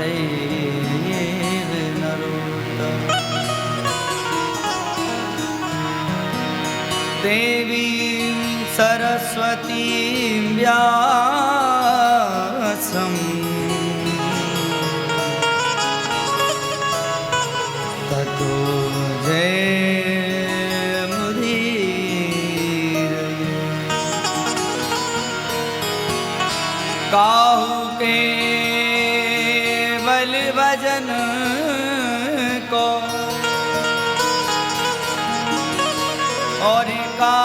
चैव नरोत्तमम् देवीं सरस्वतीं व्यासं ततो जयमुदीरये। काहू के बल भजन को और काहू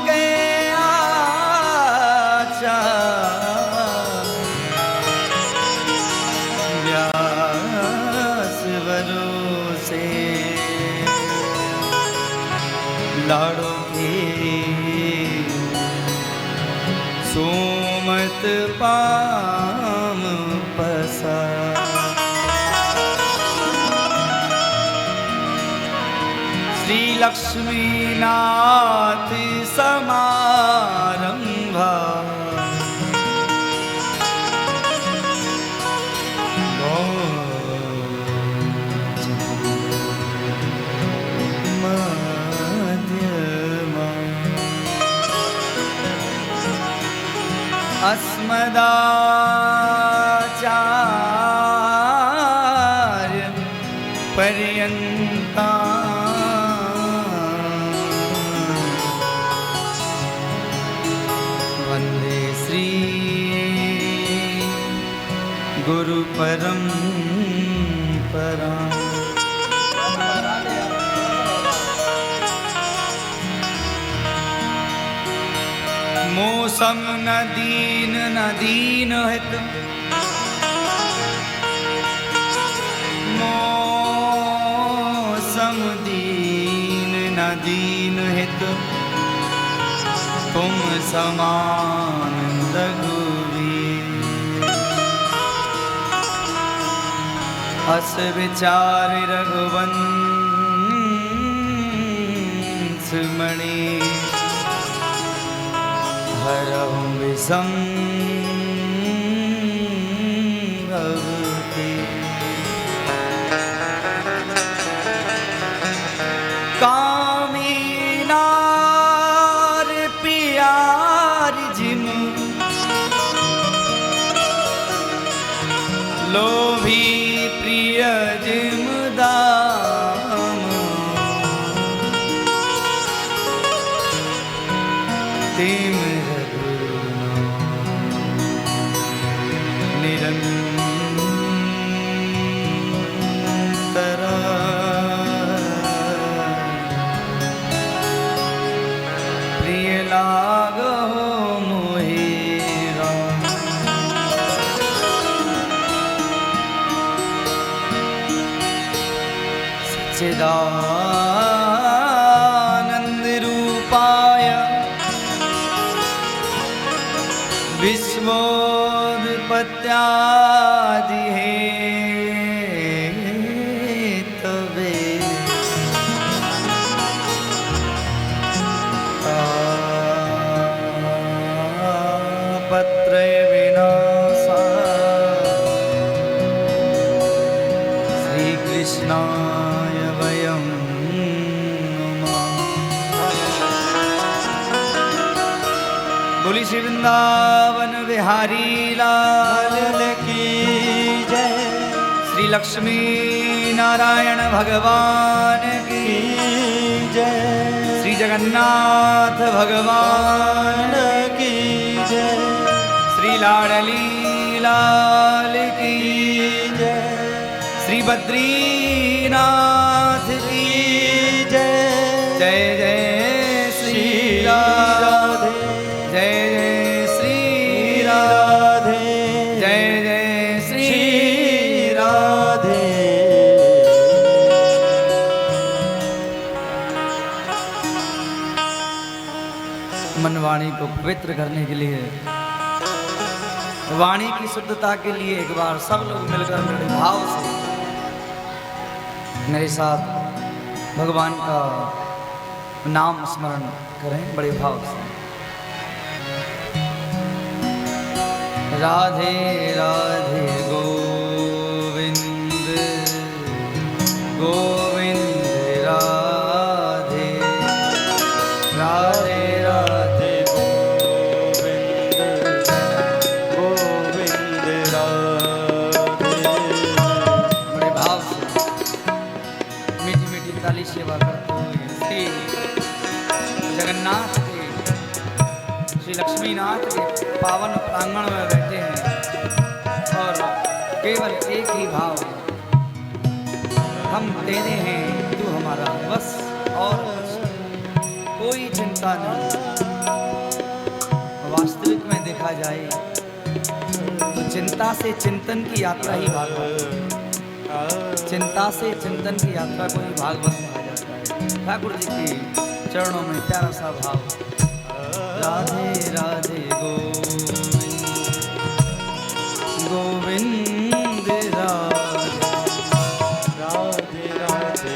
के आचा व्यास भरोसे लाड़ो के सोमत पाम पसा। श्री लक्ष्मी नाथ समारंभा मध्यमा अस्मदाचार्य पर्यन्ता वन्दे श्री गुरु परंपरा। मौसम न दीन हित मौसम दीन न दीन हित तुम समान रघुवीर। अस विचार रघुवंश मणि हरहु विसंभवति। कामिनार पियार जिम लोभी प्रिय जिम दाम तिम निरंतरा प्रिय लागो मोहिरा। सच्चिदानंद रूपाय विश्वोत्पत्त्यादि हेतवे तापत्रय विनाशाय श्रीकृष्णाय वयं नमः। बोली श्री वृंदावन बिहारी लाल की जय। श्री लक्ष्मी नारायण भगवान की जय। श्री जगन्नाथ भगवान की जय। श्री लाडली लाल की जय। श्री बद्रीनाथ की जय। जय जय श्री राधे जय जय श्री राधे जय जय श्री राधे। मनवाणी को पवित्र करने के लिए, वाणी की शुद्धता के लिए एक बार सब लोग मिलकर बड़े भाव से मेरे साथ भगवान का नाम स्मरण करें बड़े भाव से। राधे राधे गोविंद गोविंद राधे राधे राधे गोविंद गोविंद राधे। बड़े भाव से मीठी मीठी ताली सेवा करते हुए श्री जगन्नाथ के श्री लक्ष्मीनाथ के पावन प्रांगण में बैठे हैं और केवल एक ही भाव, हम तेरे हैं तू हमारा, बस और कोई चिंता नहीं। वास्तविक में देखा जाए तो चिंता से चिंतन की यात्रा ही भागवत, चिंता से चिंतन की यात्रा को ही भागवत कहा जाता है। ठाकुर जी के चरणों में प्यारा सा भाव। राधे राधे गोविंद राधे राधे राधे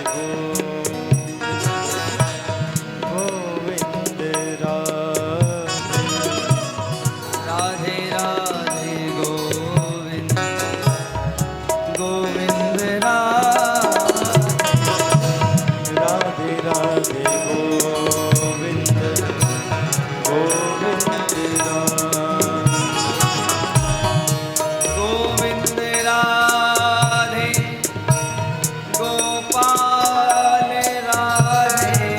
गोविंद राधे राधे राधे गोविंद गोविंद राधे राधे राधे गोविंद गोविंद गोविंद राधे गोपाल राधे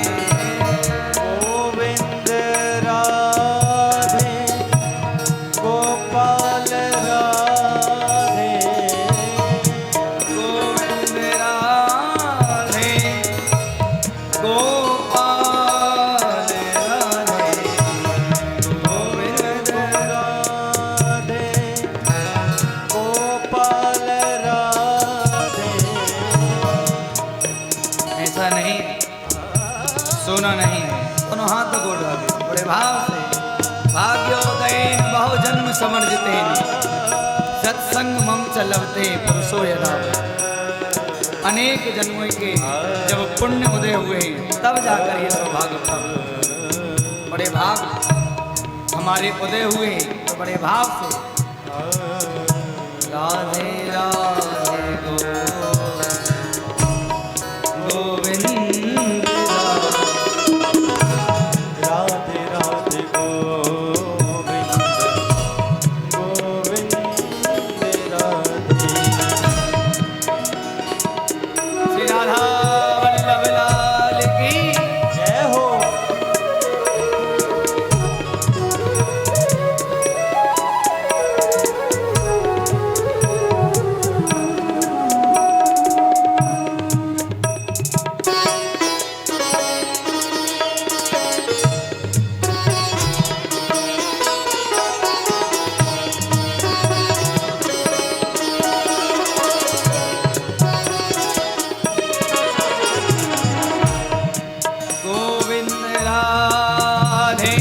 गोविंद राधे गोपाल राधे गोविंद राधे गोपाल राधे गोविंद राधे गोपाल राधे। ऐसा नहीं, सोना नहीं है, दोनों हाथ को ढाले बड़े भाव से। भाग्योदयेन बहुजन्म समर्जितेन सत्संग मम च लभते पुरुषो यदा। अनेक जन्मों के जब पुण्य उदय हुए तब जाकर ये सौभाग्य प्राप्त हुआ। बड़े भाग हमारे उदय हुए तो बड़े भाव से। राधे राधे गोविंद राधे राधे गोविंद गोविंद राधे। श्री राधा वल्लभ लाल की जय हो। गोविंद राधे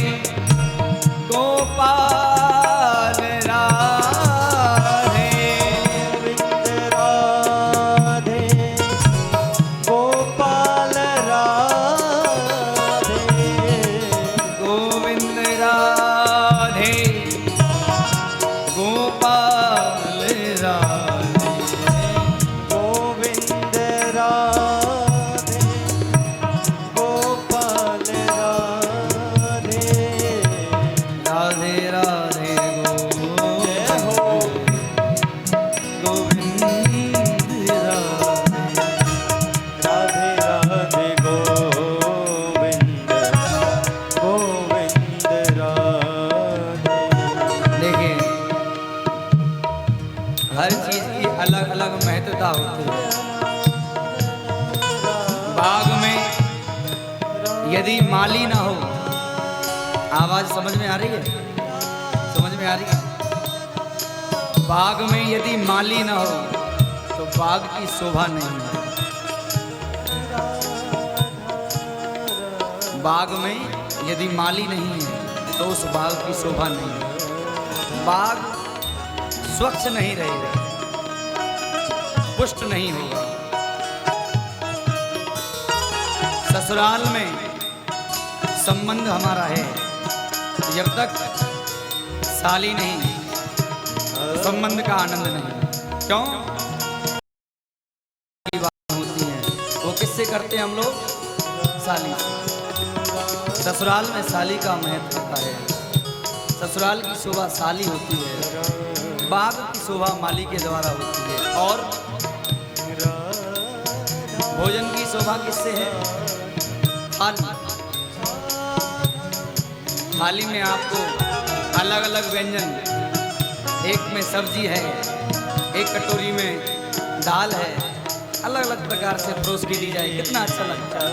गोपाल राधे गोविंद राधे गोपाल राधे गोविंद राधे गोपाल राधे गोविंद राधे गोपाल राधे। राधे राधे जय हो। गोविंद राधे राधे राधे गोविंद गोविंद राधे। देखिए, हर चीज की अलग अलग महत्वता होती है। बाग में यदि माली ना हो, आवाज समझ में आ रही है? समझ में आ रही है? बाग में यदि माली ना हो तो बाग की शोभा नहीं है। बाग में यदि माली नहीं है तो उस बाग की शोभा नहीं है। बाग स्वच्छ नहीं रहेगा, पुष्ट नहीं होगा। ससुराल में संबंध हमारा है, जब तक साली नहीं संबंध का आनंद नहीं। क्यों? की बात होती है वो किससे करते हैं हम लोग? साली से। ससुराल में साली का महत्व होता है। ससुराल की शोभा साली होती है, बाग की शोभा माली के द्वारा होती है। और भोजन की शोभा किससे है? थाली। थाली में आपको अलग अलग व्यंजन, एक में सब्जी है, एक कटोरी में दाल है, अलग अलग प्रकार से परोस के दी जाए, कितना अच्छा लगता है।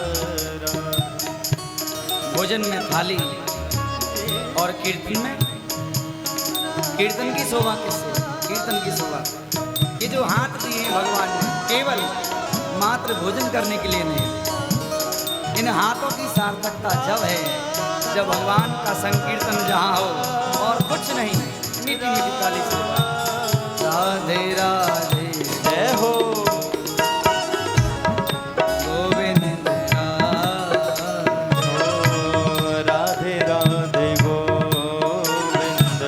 भोजन में थाली और कीर्तन में, कीर्तन की शोभा किससे? कीर्तन की शोभा ये जो हाथ दिए हैं भगवान ने केवल मात्र भोजन करने के लिए नहीं, इन हाथों की सार्थकता जब है जब भगवान का संकीर्तन जहाँ हो और कुछ नहीं, मीठी मीठी ताली से राधे राधे जय हो गोविंद राधे राधे गोविंद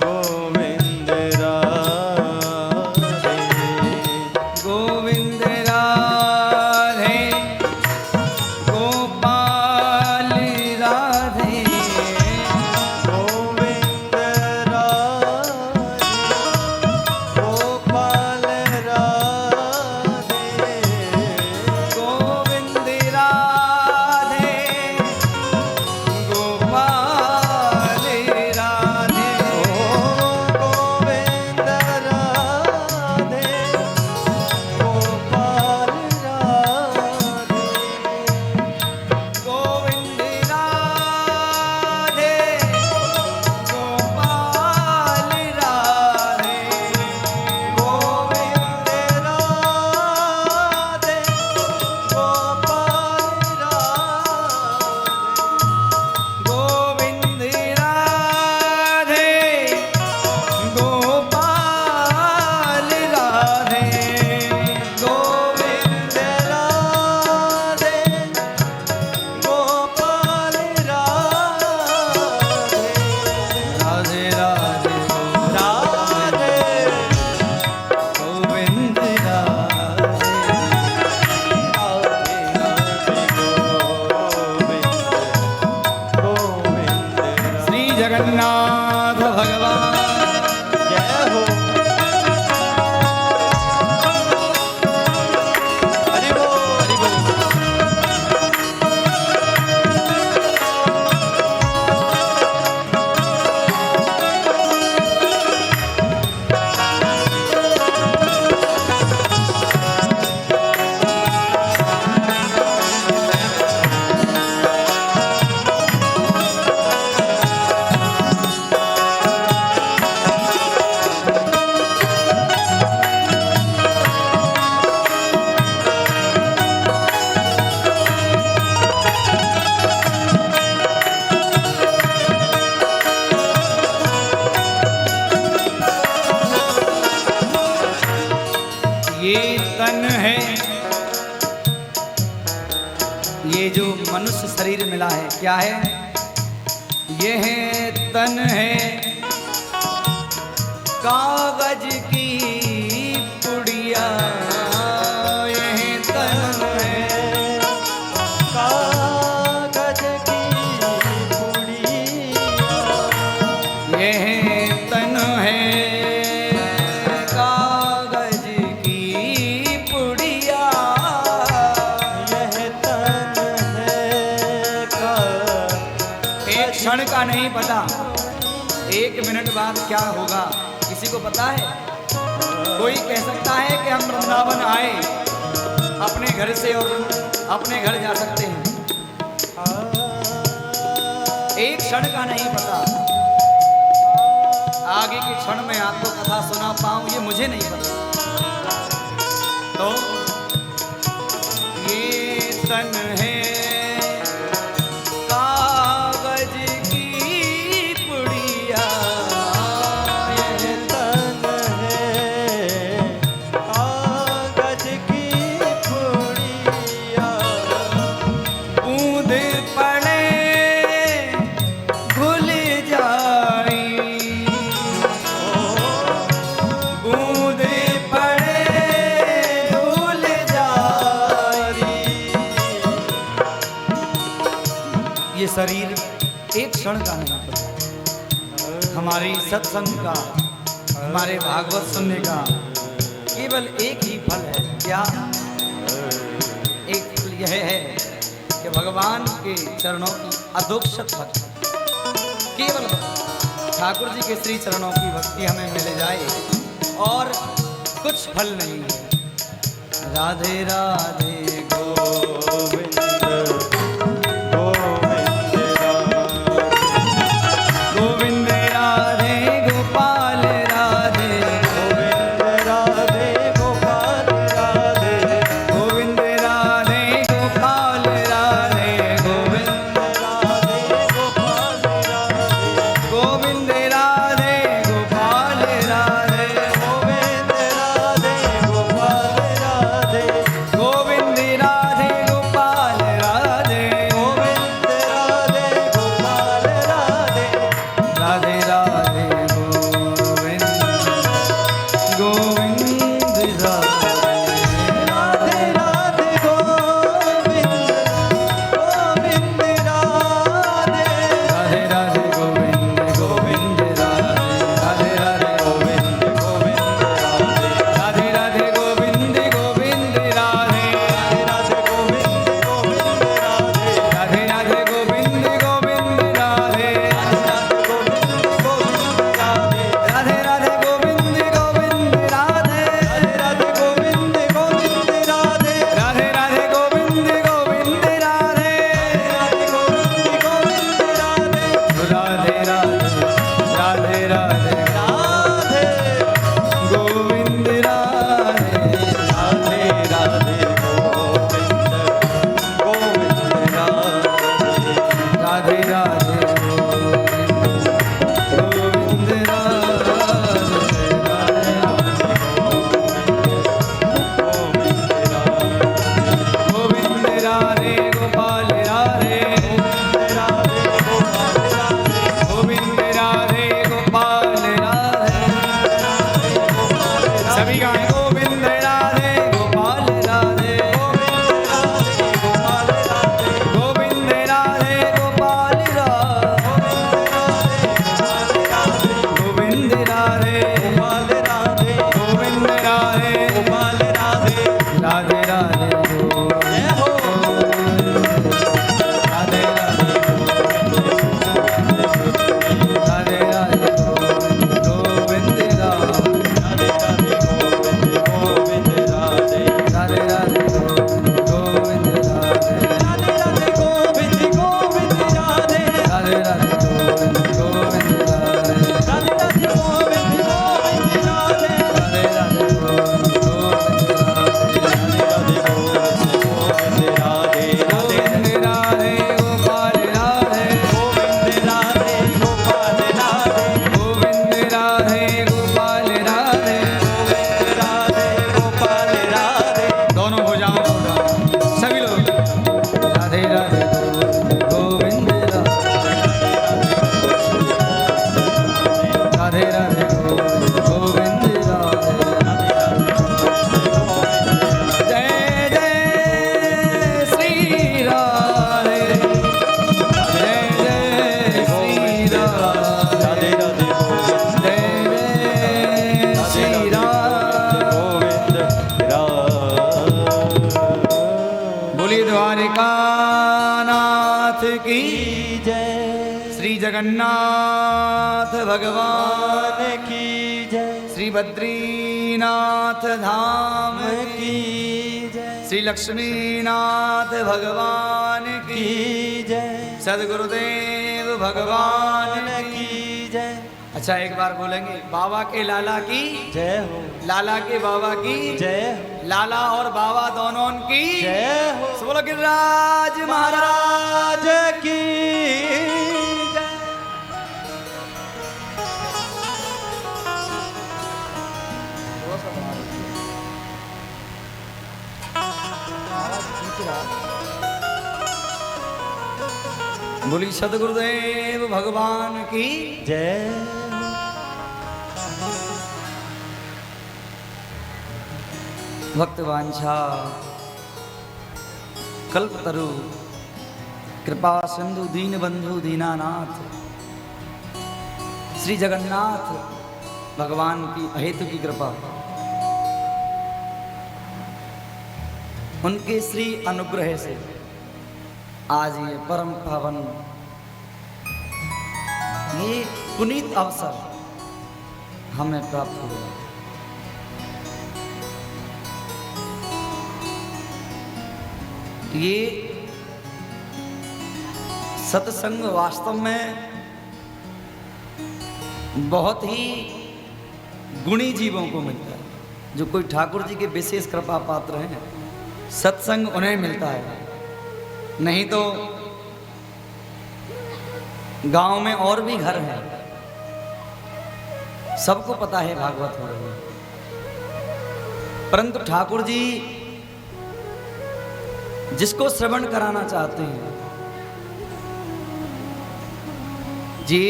गोविंद राधे गोविंद राधे गोपाल राधे गोविंद राधे गोपाल राधे गोविंद राधे गोपाल राधे गोविंद राधे गोपाल राधे गोविंद राधे गोपाल राधे गोविंद राधे गोपाल राधे गोविंद राधे गोपाल राधे गोविंद राधे गोपाल राधे राधे राधे राधे गोविंद राधे श्री जगन्नाथ भगवान जय हो हरि बोल हरि बोल ये तन है, ये जो मनुष्य शरीर मिला है क्या है? ये है तन है कागज की पुड़िया, ये है तन है कागज की पुड़िया ये है तन है कागज की पुड़िया। यह तन है का एक क्षण का नहीं पता, एक मिनट बाद क्या होगा किसी को पता है? कोई कह सकता है कि हम वृंदावन आए अपने घर से और अपने घर जा सकते हैं? एक क्षण का नहीं पता, आगे के क्षण में आपको कथा सुना पाऊं ये मुझे नहीं पता। तो ये तन है कागज की पुड़िया, यह तन है कागज की पुड़िया बूंद पड़े घुल जाई, ये शरीर एक क्षण का नहीं है। हमारी सत्संग का, हमारे भागवत सुनने का केवल एक ही फल है। क्या? एक फल यह है कि भगवान के चरणों की अधोक्षत भक्ति, केवल ठाकुर जी के श्री चरणों की भक्ति हमें मिल जाए और कुछ फल नहीं है। राधे राधे गोविंद गोविंद राधे गोपाल राधे गोविंद राधे गोपाल राधे गोविंद राधे गोपाल राधे गोविंद गोविंद राधे गोपाल राधे गोविंद राधे गोपाल राधे गोविंद राधे गोपाल राधे गोविंद राधे गोपाल राधे गोविंद राधे राधे गोपाल राधे राधे गोविंद गोविंद राधे राधे राधे गोविंद गोविंद राधे राधे राधे गोविंद गोविंद राधे राधे राधे गोविंद गोविंद राधे राधे राधे गोविंद गोविंद राधे राधे गोविंद गोविंद राधे राधे राधे गोविंद गोविंद राधे राधे राधे गोविंद गोविंद राधे राधे राधे गोविंद गोविंद राधे राधे राधे गोविंद गोविंद राधे राधे गोविंद गोविंद राधे राधे राधे राधे राधे राधे गोविंद राधे राधे राधे गोविंद गोविंद राधे राधे राधे गोविंद गोविंद राधे गोपाल राधे गोविंद राधे गोपाल राधे सभी गाएं गोविंद राधे गोपाल राधे गोविंद राधे गोपाल राधे गोविंद राधे गोपाल राधे गोविंद राधे गोपाल राधे राधे राधे जय हो राधे राधे राधे राधे गोविंद राधे राधे राधे गोविंद राधे राधे राधे गोविंद राधे राधे राधे गोविंद गोविंद राधे राधे राधे गोविंद गोविंद राधे राधे राधे गोविंद गोविंद राधे राधे राधे गोविंद गोविंद राधे राधे राधे गोविंद राधे राधे गोविंद राधे गोपाल राधे गोविंद राधे गोपाल राधे गोविंद राधे गोपाल राधे गोविंद राधे गोपाल राधे दोनों भुजाओं को उठाओ। सभी लोग राधे राधे गोविंद राधे राधे राधे गोविंद राधे जय जय श्री राधे जय जय श्री राधे राधे राधे गोविंद जय जय श्री राधे गोविंद बोलिए द्वारिकानाथ की जय श्री जगन्नाथ भगवान की जय श्री बद्रीनाथ धाम की की जय श्री लक्ष्मीनाथ भगवान की की जय सदगुरुदेव भगवान की की जय अच्छा एक बार बोलेंगे बाबा के लाला की जय हो लाला के बाबा की जय हो लाला और बाबा दोनों की जय हो सब बोलो गिरिराज महाराज महाराज की जय बोली सदगुरुदेव भगवान की जय भक्त वांछा कल्पतरु कृपा सिंधु दीन बंधु दीनानाथ श्री जगन्नाथ भगवान की अहेतु की कृपा, उनके श्री अनुग्रह से आज ये परम पावन ये पुनीत अवसर हमें प्राप्त हुआ। ये सत्संग वास्तव में बहुत ही गुणी जीवों को मिलता है। जो कोई ठाकुर जी के विशेष कृपा पात्र हैं, सत्संग उन्हें मिलता है। नहीं तो गांव में और भी घर हैं, सबको पता है भागवत हो रही है, परंतु ठाकुर जी जिसको श्रवण कराना चाहते हैं, जी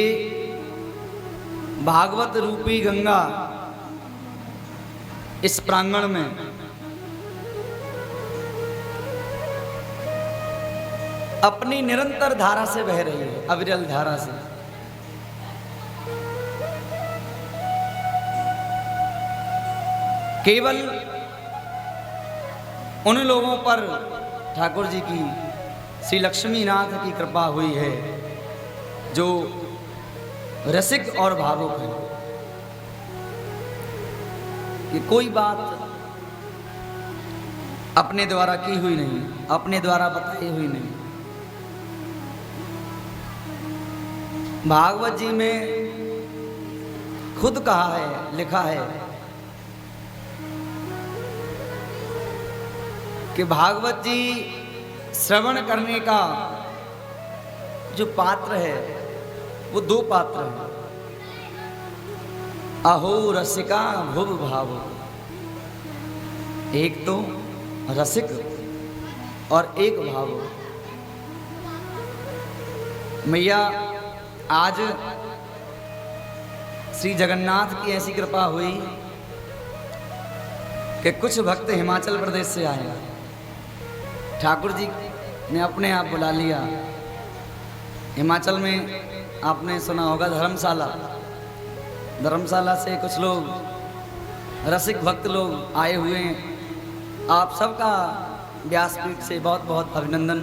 भागवत रूपी गंगा इस प्रांगण में अपनी निरंतर धारा से बह रही है, अविरल धारा से। केवल उन लोगों पर ठाकुर जी की श्री लक्ष्मीनाथ की कृपा हुई है जो रसिक और भावुक है। कि कोई बात अपने द्वारा की हुई नहीं, अपने द्वारा बताई हुई नहीं। भागवत जी में खुद कहा है, लिखा है कि भागवत जी श्रवण करने का जो पात्र है वो दो पात्र हैं, अहो रसिका भुव भाव। एक तो रसिक और एक भाव। मैया आज श्री जगन्नाथ की ऐसी कृपा हुई कि कुछ भक्त हिमाचल प्रदेश से आए, ठाकुर जी ने अपने आप बुला लिया। हिमाचल में आपने सुना होगा धर्मशाला, धर्मशाला से कुछ लोग रसिक भक्त लोग आए हुए हैं। आप सबका व्यासपीठ से बहुत बहुत अभिनंदन।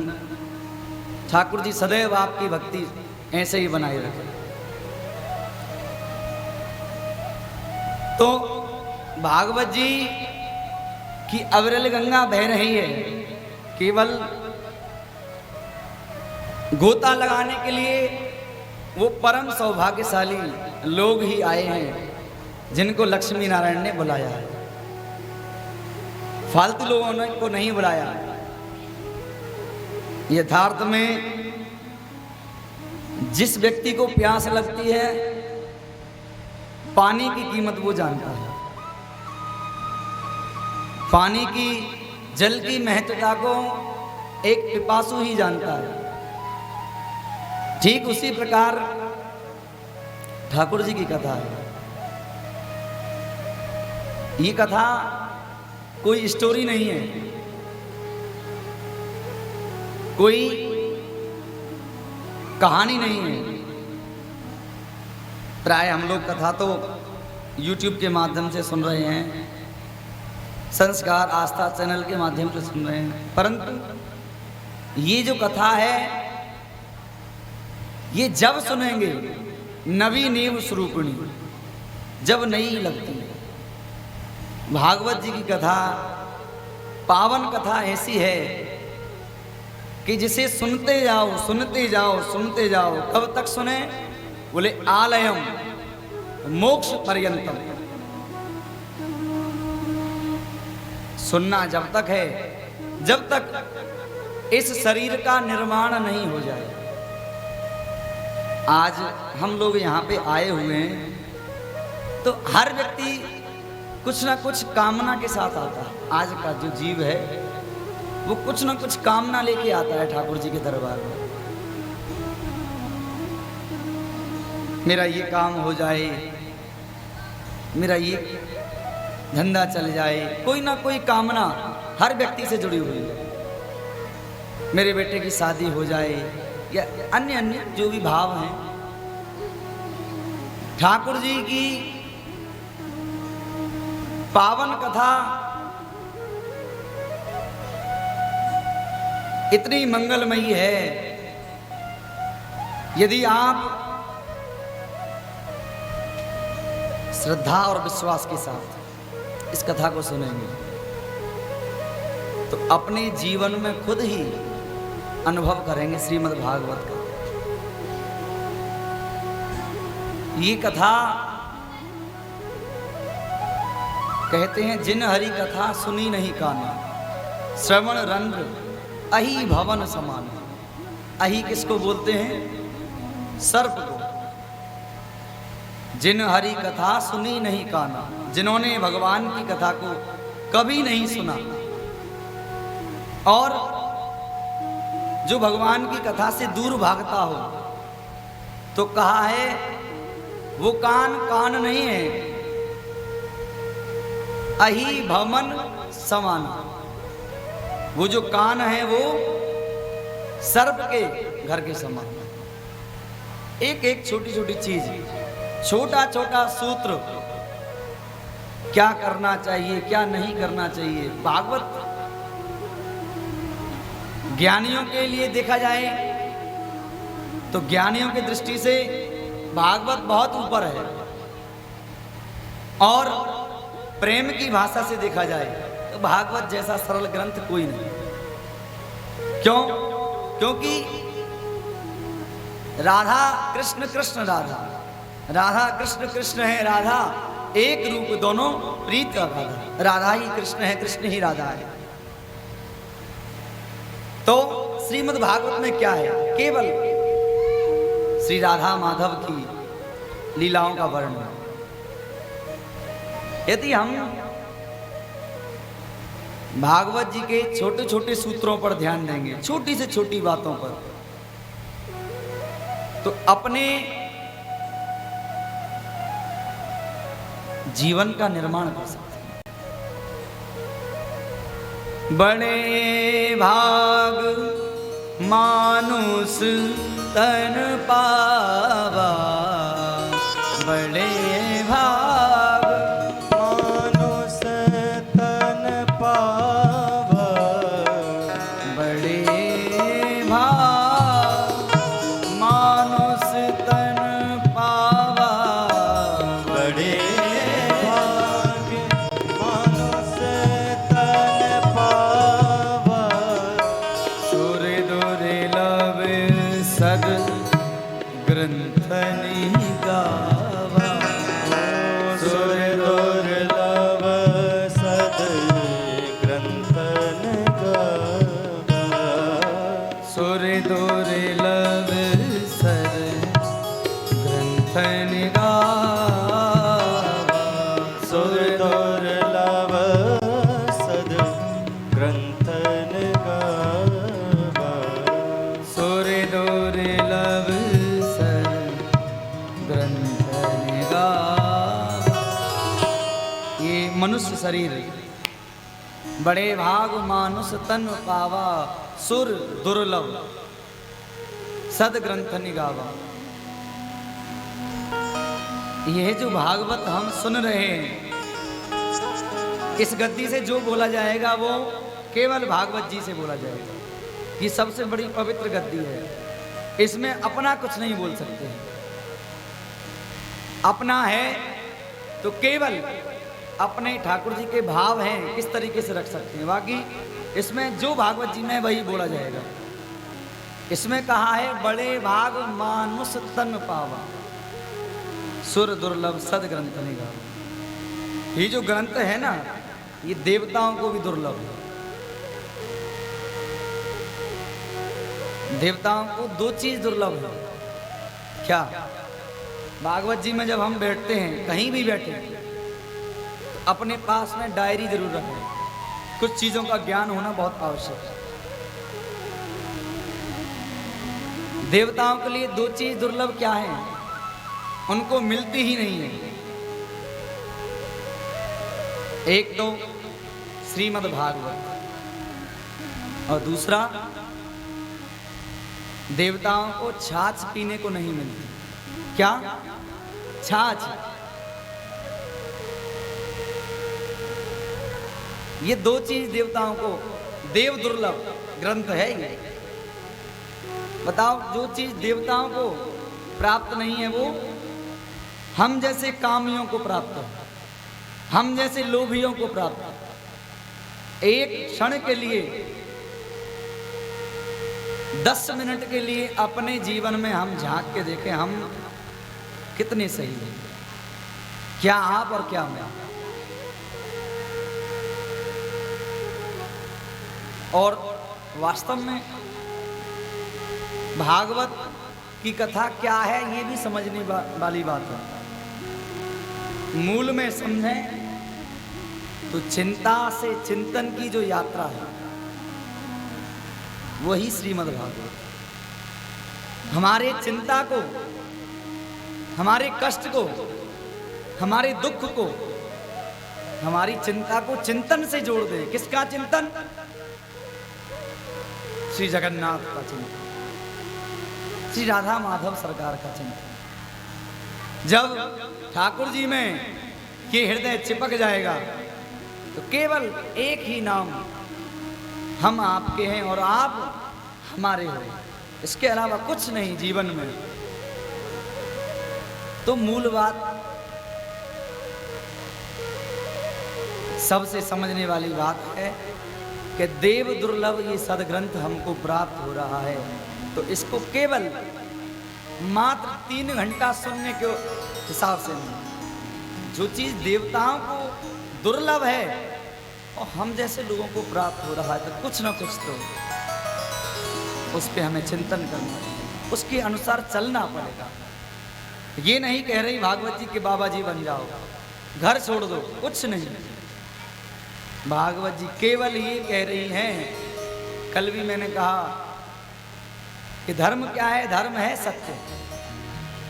ठाकुर जी सदैव आपकी भक्ति ऐसे ही बनाए रखें। तो भागवत जी की अविरल गंगा बह रही है। केवल गोता लगाने के लिए वो परम सौभाग्यशाली लोग ही आए हैं जिनको लक्ष्मी नारायण ने बुलाया है। फालतू लोगों ने को नहीं बुलाया। यथार्थ में जिस व्यक्ति को प्यास लगती है, पानी की कीमत वो जानता है। पानी की, जल की महत्वता को एक पिपासु ही जानता है। ठीक उसी प्रकार ठाकुर जी की कथा है। ये कथा कोई स्टोरी नहीं है, कोई कहानी नहीं है। प्राय हम लोग कथा तो YouTube के माध्यम से सुन रहे हैं, संस्कार आस्था चैनल के माध्यम से सुन रहे हैं, परंतु ये जो कथा है ये जब सुनेंगे नवी नीव स्वरूपिणी, जब नई लगती है। भागवत जी की कथा पावन कथा ऐसी है कि जिसे सुनते जाओ सुनते जाओ सुनते जाओ। कब तक सुने? बोले आलयम मोक्ष पर्यंतम। सुनना जब तक है जब तक इस शरीर का निर्माण नहीं हो जाए। आज हम लोग यहाँ पे आए हुए हैं तो हर व्यक्ति कुछ ना कुछ कामना के साथ आता है। आज का जो जीव है वो कुछ ना कुछ कामना लेके आता है ठाकुर जी के दरबार में। मेरा ये काम हो जाए, मेरा ये धंधा चल जाए, कोई ना कोई कामना हर व्यक्ति से जुड़ी हुई है। मेरे बेटे की शादी हो जाए, या अन्य अन्य जो भी भाव हैं। ठाकुर जी की पावन कथा इतनी मंगलमयी है, यदि आप श्रद्धा और विश्वास के साथ इस कथा को सुनेंगे तो अपने जीवन में खुद ही अनुभव करेंगे श्रीमद् भागवत का। ये कथा कहते हैं, जिन हरि कथा सुनी नहीं काना, श्रवण रंध्र अहि भवन समान। अहि किसको बोलते हैं? सर्प को। जिन हरि कथा सुनी नहीं काना, जिन्होंने भगवान की कथा को कभी नहीं सुना, और जो भगवान की कथा से दूर भागता हो, तो कहा है वो कान कान नहीं है, अहि भवन समान। वो जो कान है वो सर्प के घर के समान। एक एक छोटी छोटी चीज, छोटा छोटा सूत्र, क्या करना चाहिए क्या नहीं करना चाहिए। भागवत ज्ञानियों के लिए देखा जाए तो ज्ञानियों की दृष्टि से भागवत बहुत ऊपर है, और प्रेम की भाषा से देखा जाए तो भागवत जैसा सरल ग्रंथ कोई नहीं। क्यों? क्योंकि राधा कृष्ण, कृष्ण राधा, राधा कृष्ण, कृष्ण है राधा, एक रूप दोनों प्रीत राधा। राधा ही कृष्ण है, कृष्ण ही राधा है। तो श्रीमद् भागवत में क्या है? केवल श्री राधा माधव की लीलाओं का वर्णन। यदि हम भागवत जी के छोटे छोटे सूत्रों पर ध्यान देंगे, छोटी से छोटी बातों पर, तो अपने जीवन का निर्माण कर सकते हैं। बड़े भाग मानुष तन पावा, बड़े भाग मानुष तन पावा, बड़े भाग मानुष तन पावा, बड़े भाग मानुष तन पावा, सुर दुर्लभ सद ग्रंथ गावा, सुर दुर्लभ सद ग्रंथन गावा, सुर दुर्लभ सद ग्रंथ गावा, सुर दुर्लभ सद ग्रंथन गावा, सुर दुर्लभ सद ग्रंथ गावा। ये मनुष्य शरीर बड़े भाग मानुष तन पावा, सुर दुर्लभ सद ग्रंथ निगावा। यह जो भागवत हम सुन रहे हैं, इस गद्दी से जो बोला जाएगा वो केवल भागवत जी से बोला जाएगा। ये सबसे बड़ी पवित्र गद्दी है, इसमें अपना कुछ नहीं बोल सकते हैं। अपना है तो केवल अपने ठाकुर जी के भाव हैं, किस तरीके से रख सकते हैं। बाकी इसमें जो भागवत जी में वही बोला जाएगा। इसमें कहा है बड़े भाग मानुष तन पावा, सुर दुर्लभ सद ग्रंथ निगावा। ये जो ग्रंथ है ना, ये देवताओं को भी दुर्लभ है। देवताओं को दो चीज दुर्लभ है। क्या? भागवत जी में जब हम बैठते हैं, कहीं भी बैठे, तो अपने पास में डायरी जरूर रखें। कुछ चीजों का ज्ञान होना बहुत आवश्यक है। देवताओं के लिए दो चीज दुर्लभ क्या है? उनको मिलती ही नहीं है। एक तो श्रीमद् भागवत, और दूसरा देवताओं को छाछ पीने को नहीं मिलती। क्या? छाछ। ये दो चीज देवताओं को, देव दुर्लभ ग्रंथ है ये। बताओ, जो चीज देवताओं को प्राप्त नहीं है वो हम जैसे कामियों को प्राप्त है, हम जैसे लोभियों को प्राप्त है। एक क्षण के लिए, 10 मिनट के लिए अपने जीवन में हम झांक के देखें, हम कितने सही हैं। क्या आप और क्या मैं। और वास्तव में भागवत की कथा क्या है ये भी समझने वाली बात है। मूल में समझें तो चिंता से चिंतन की जो यात्रा है वही श्रीमद् भागवत। हमारे चिंता को, हमारे कष्ट को, हमारे दुख को, हमारी चिंता को चिंतन से जोड़ दे। किसका चिंतन? श्री जगन्नाथ का चिंतन, श्री राधा माधव सरकार का चिंतन। जब ठाकुर जी में ये हृदय चिपक जाएगा तो केवल एक ही नाम, हम आपके हैं और आप हमारे हो, इसके अलावा कुछ नहीं जीवन में। तो मूल बात, सबसे समझने वाली बात है कि देव दुर्लभ ये सदग्रंथ हमको प्राप्त हो रहा है, तो इसको केवल मात्र 3 घंटा सुनने के हिसाब से नहीं। जो चीज देवताओं को दुर्लभ है और हम जैसे लोगों को प्राप्त हो रहा है, तो कुछ ना कुछ तो उस पर हमें चिंतन करना है, उसके अनुसार चलना पड़ेगा। ये नहीं कह रही भागवत जी के बाबा जी बन जाओ, घर छोड़ दो, कुछ नहीं। भागवत जी केवल ये कह रही हैं, कल भी मैंने कहा कि धर्म क्या है? धर्म है सत्य।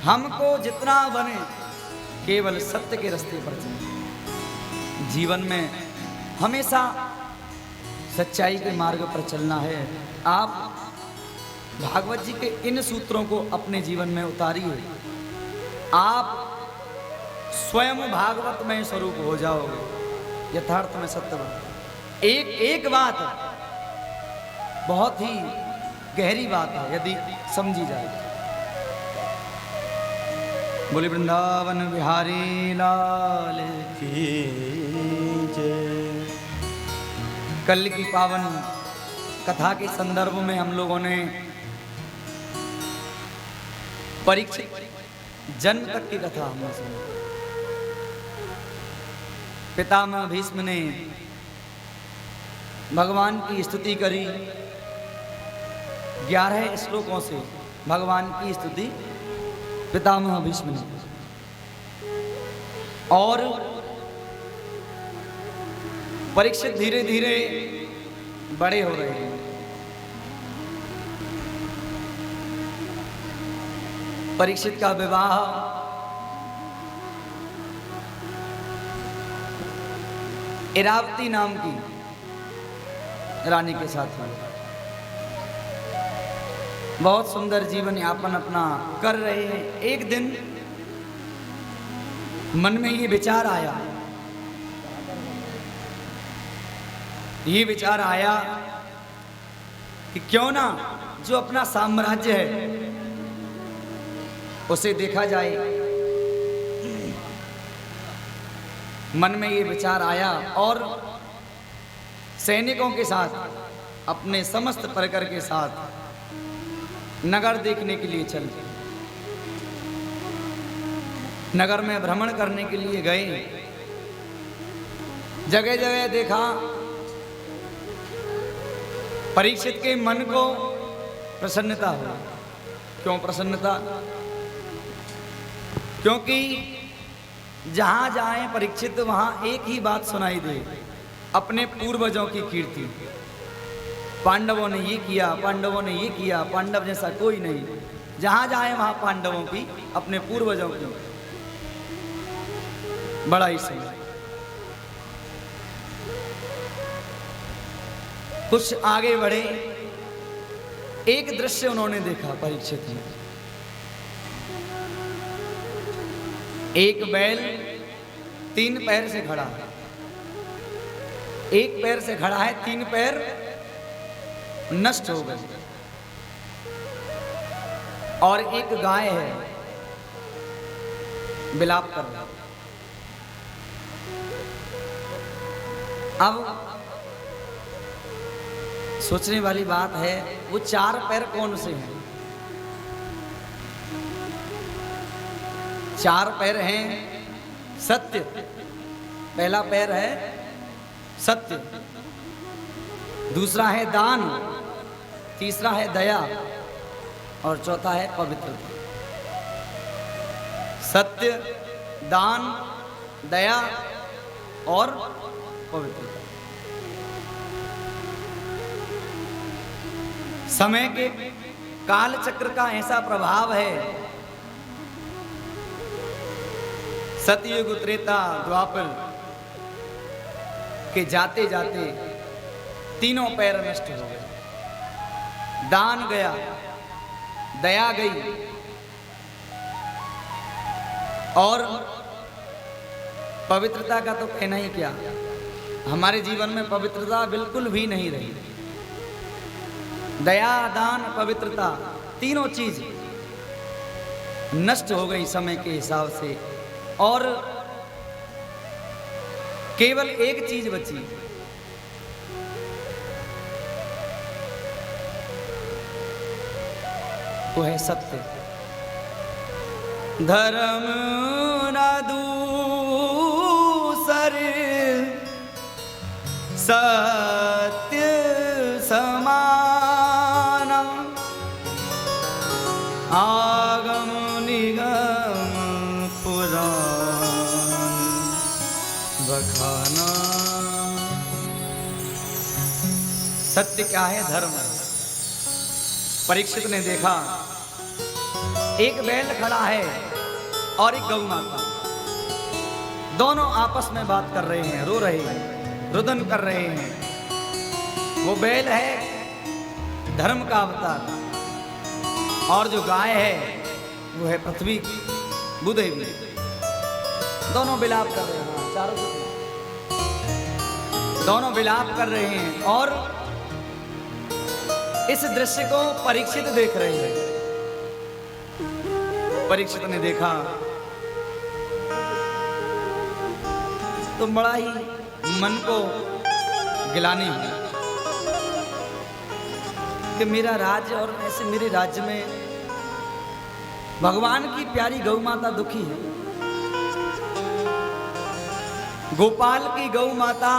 हमको जितना बने केवल सत्य के रास्ते पर चलना, जीवन में हमेशा सच्चाई के मार्ग पर चलना है। आप भागवत जी के इन सूत्रों को अपने जीवन में उतारिए, आप स्वयं भागवत में स्वरूप हो जाओगे, यथार्थ में सत्य बात। एक बात बहुत ही गहरी बात है यदि समझी जाए। बोले वृंदावन बिहारी लाल की जय। कल की पावन कथा के संदर्भ में हम लोगों ने परीक्षित जन्म तक की कथा हमने सुनी। पितामह भीष्म ने भगवान की स्तुति करी, 11 श्लोकों से भगवान की स्तुति पितामह भीष्म ने। और परीक्षित धीरे धीरे बड़े हो रहे हैं। परीक्षित का विवाह इरावती नाम की रानी के साथ हुआ। बहुत सुंदर जीवन यापन अपना कर रहे हैं। एक दिन मन में ये विचार आया कि क्यों ना जो अपना साम्राज्य है उसे देखा जाए। मन में ये विचार आया और सैनिकों के साथ, अपने समस्त परिकर के साथ नगर देखने के लिए चले। नगर में भ्रमण करने के लिए गए। जगह जगह देखा। परीक्षित के मन को प्रसन्नता हुई। क्यों प्रसन्नता? क्योंकि जहां जाए परीक्षित वहां एक ही बात सुनाई दे, अपने पूर्वजों की कीर्ति। पांडवों ने ये किया, पांडवों ने ये किया, पांडव जैसा कोई नहीं। जहां जाए वहां पांडवों की, अपने पूर्वजों की बड़ाई से। कुछ आगे बढ़े एक दृश्य उन्होंने देखा परीक्षित ने। एक बैल 3 पैर से खड़ा है, एक पैर से खड़ा है, 3 पैर नष्ट हो गए, और एक गाय है विलाप कर रहा। अब सोचने वाली बात है, वो 4 पैर कौन से हैं? 4 पैर हैं सत्य, पहला पैर है सत्य, दूसरा है दान, तीसरा है दया, और चौथा है पवित्रता। सत्य, दान, दया और पवित्रता। समय के काल चक्र का ऐसा प्रभाव है, सतयुग, त्रेता, द्वापर के जाते जाते तीनों पैर नष्ट हो गए। दान गया, दया गई, और पवित्रता का तो कहना ही क्या। हमारे जीवन में पवित्रता बिल्कुल भी नहीं रही। दया, दान, पवित्रता, तीनों चीज नष्ट हो गई समय के हिसाब से, और केवल एक चीज बची, वो है सत्य। धर्म न दूसर सत्य समान, आगम निगम पुराण बखाना। सत्य क्या है? धर्म। परीक्षित ने देखा एक बैल खड़ा है और एक गौ माता, दोनों आपस में बात कर रहे हैं, रो रहे हैं, रुदन कर रहे हैं। वो बैल है धर्म का अवतार, और जो गाय है वो है पृथ्वी की भूदेवी। दोनों विलाप कर रहे हैं, चारों दोनों विलाप कर रहे हैं, और इस दृश्य को परीक्षित देख रहे हैं। परीक्षित ने देखा तो बड़ा ही मन को गिलानी हुई कि मेरा राज्य, और ऐसे मेरे राज्य में भगवान की प्यारी गौ माता दुखी है। गोपाल की गौ माता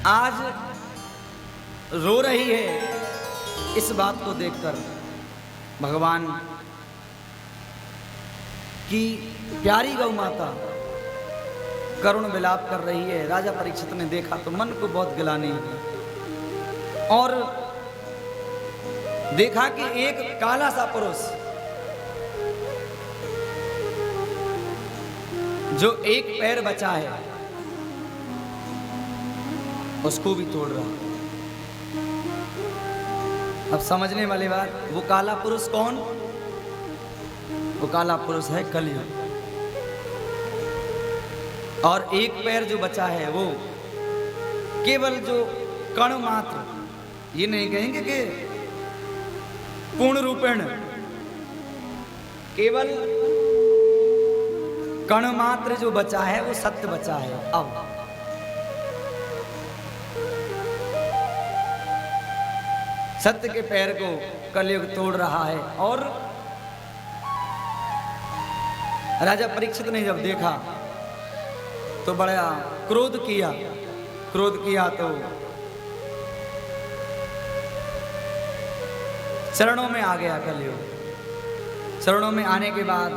आज रो रही है। इस बात को देखकर भगवान की प्यारी गौ माता करुण विलाप कर रही है। राजा परीक्षित ने देखा तो मन को बहुत गिलानी हुई, और देखा कि एक काला सा पुरुष जो एक पैर बचा है उसको भी तोड़ रहा। अब समझने वाली बात, वो काला पुरुष कौन? वो काला पुरुष है कलयुग। और एक पैर जो बचा है वो केवल जो कण मात्र, ये नहीं कहेंगे कि पूर्ण रूपेण, केवल कण मात्र जो बचा है वो सत्य बचा है। अब सत्य के पैर को कलयुग तोड़ रहा है। और राजा परीक्षित ने जब देखा तो बड़ा क्रोध किया। क्रोध किया तो चरणों में आ गया कलयुग। चरणों में आने के बाद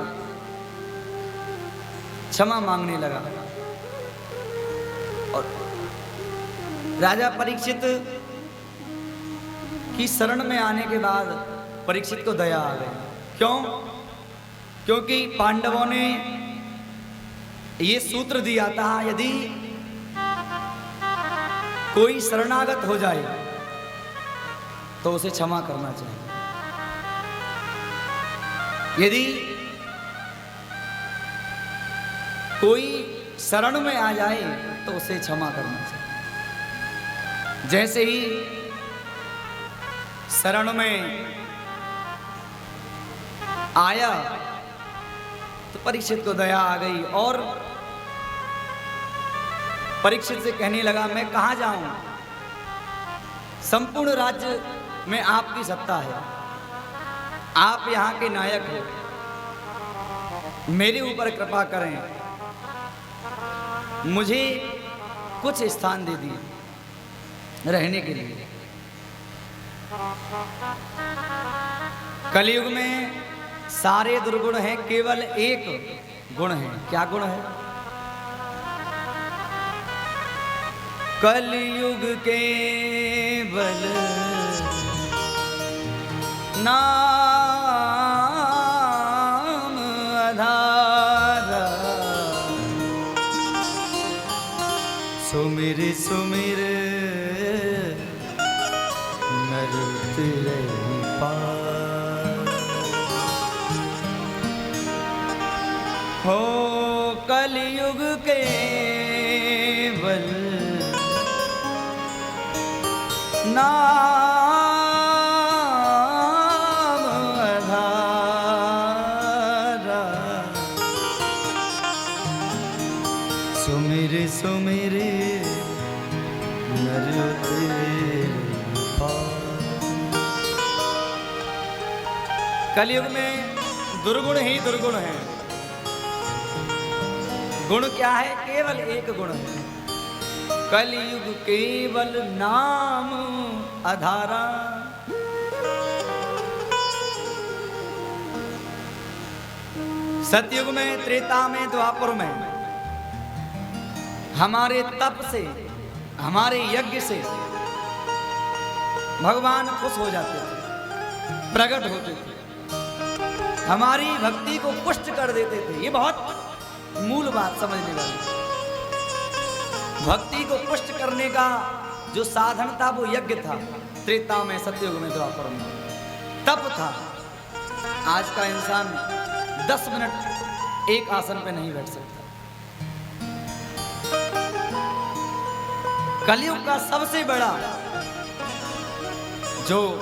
क्षमा मांगने लगा, और राजा परीक्षित की शरण में आने के बाद परीक्षित को दया आ गई। क्यों? क्योंकि पांडवों ने ये सूत्र दिया था, यदि कोई शरणागत हो जाए तो उसे क्षमा करना चाहिए। यदि कोई शरण में आ जाए तो उसे क्षमा करना चाहिए। जैसे ही शरण में आया तो परीक्षित को दया आ गई और परीक्षित से कहने लगा, मैं कहाँ जाऊं, संपूर्ण राज्य में आपकी सत्ता है, आप यहाँ के नायक हो, मेरे ऊपर कृपा करें, मुझे कुछ स्थान दे दिए रहने के लिए। कलयुग में सारे दुर्गुण हैं, केवल एक गुण है। क्या गुण है? कलयुग केवल नाम आधारा, सुमिर सुमिर नर तेरे पार। हो कलयुग केवल नाम आधारा, सुमिर सुमिर नर तेरे पार। कलयुग में दुर्गुण ही दुर्गुण है। गुण क्या है? केवल एक गुण है। कलयुग केवल नाम आधारा, सतयुग में, त्रेता में, द्वापर में हमारे तप से, हमारे यज्ञ से भगवान खुश हो जाते थे, प्रकट होते थे, हमारी भक्ति को पुष्ट कर देते थे। ये बहुत मूल बात समझने वाली। भक्ति को पुष्ट करने का जो साधन था वो यज्ञ था, त्रेता में, सतयुग में, द्वापर में तप था। आज का इंसान 10 मिनट एक आसन पे नहीं बैठ सकता। कलयुग का सबसे बड़ा जो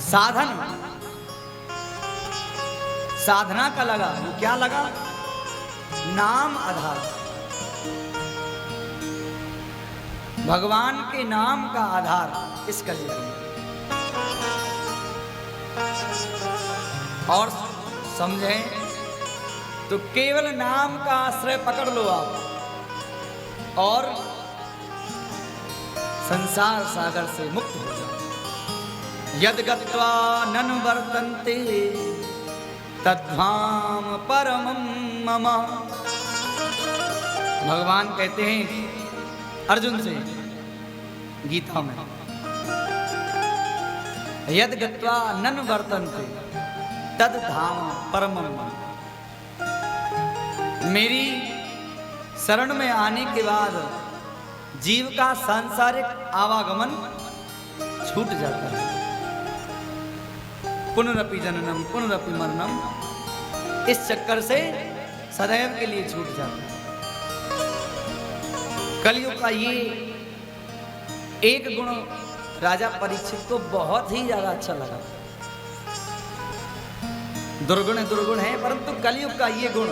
साधन साधना का लगा, वो क्या लगा? नाम आधार। भगवान के नाम का आधार इस कलयुग में। और समझें तो केवल नाम का आश्रय पकड़ लो आप और संसार सागर से मुक्त हो जाओ। यद गत्वा नन वर्तन्ते तद्धाम परमं मम। भगवान कहते हैं अर्जुन से गीता में, यद गत्वा नन वर्तन्ते तद्धाम परमं मम। मेरी शरण में आने के बाद जीव का सांसारिक आवागमन छूट जाता है। पुनरपि जननम पुनरपि मरणम, इस चक्कर से सदैव के लिए छूट जाता है। कलयुग का ये एक गुण राजा परीक्षित को बहुत ही ज्यादा अच्छा लगा। दुर्गुण दुर्गुण है, परंतु कलयुग का ये गुण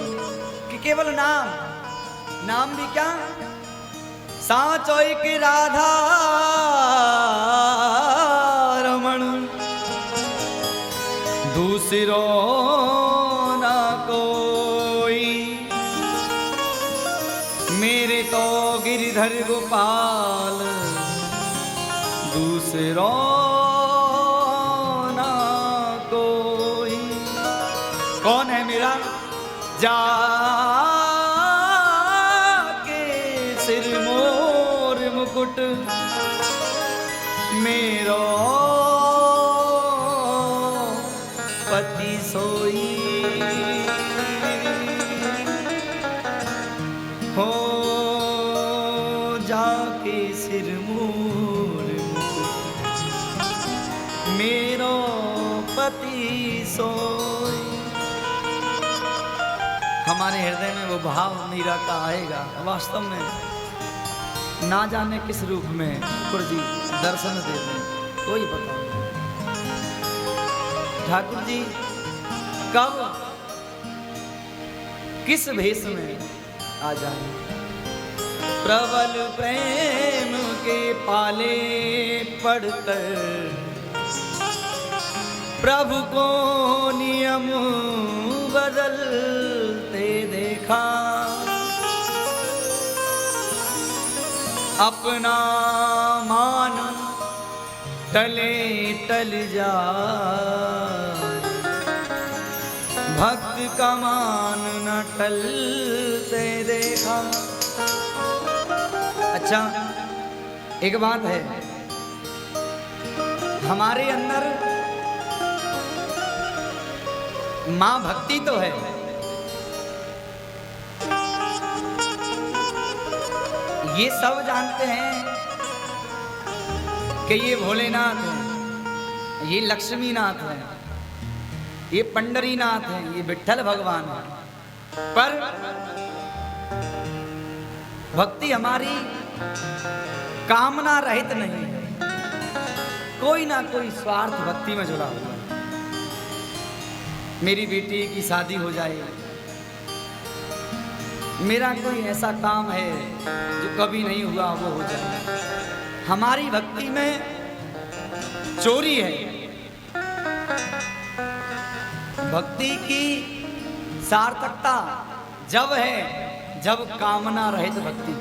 कि केवल नाम, नाम भी क्या? साचोई की राधा रमण, दूसरो ना कोई, मेरे तो गिरिधर गोपाल, दूसरो ना कोई। कौन है मेरा? जाके सिर मोर मुकुट मेरो पति सोई, हो जाके सिर मोर मुकुट रघुपति सोई। हमारे हृदय में वो भाव मीरा का आएगा। वास्तव में ना जाने किस रूप में ठाकुर जी दर्शन दे दें, कोई पता नहीं। ठाकुर जी कब किस भेष में आ जाए। प्रबल प्रेम के पाले पढ़कर प्रभु को नियम बदलते देखा। अपना मान टले टल जा, भक्त का मान न टलते देखा। अच्छा, एक बात है, हमारे अंदर मां भक्ति तो है, ये सब जानते हैं कि ये भोलेनाथ है, ये लक्ष्मीनाथ है, ये पंडरीनाथ है, ये विठ्ठल भगवान है। पर भक्ति हमारी कामना रहित नहीं है, कोई ना कोई स्वार्थ भक्ति में जुड़ा हुआ है। मेरी बेटी की शादी हो जाए, मेरा कोई ऐसा काम है जो कभी नहीं हुआ वो हो जाए। हमारी भक्ति में चोरी है। भक्ति की सार्थकता जब है जब कामना रहित भक्ति।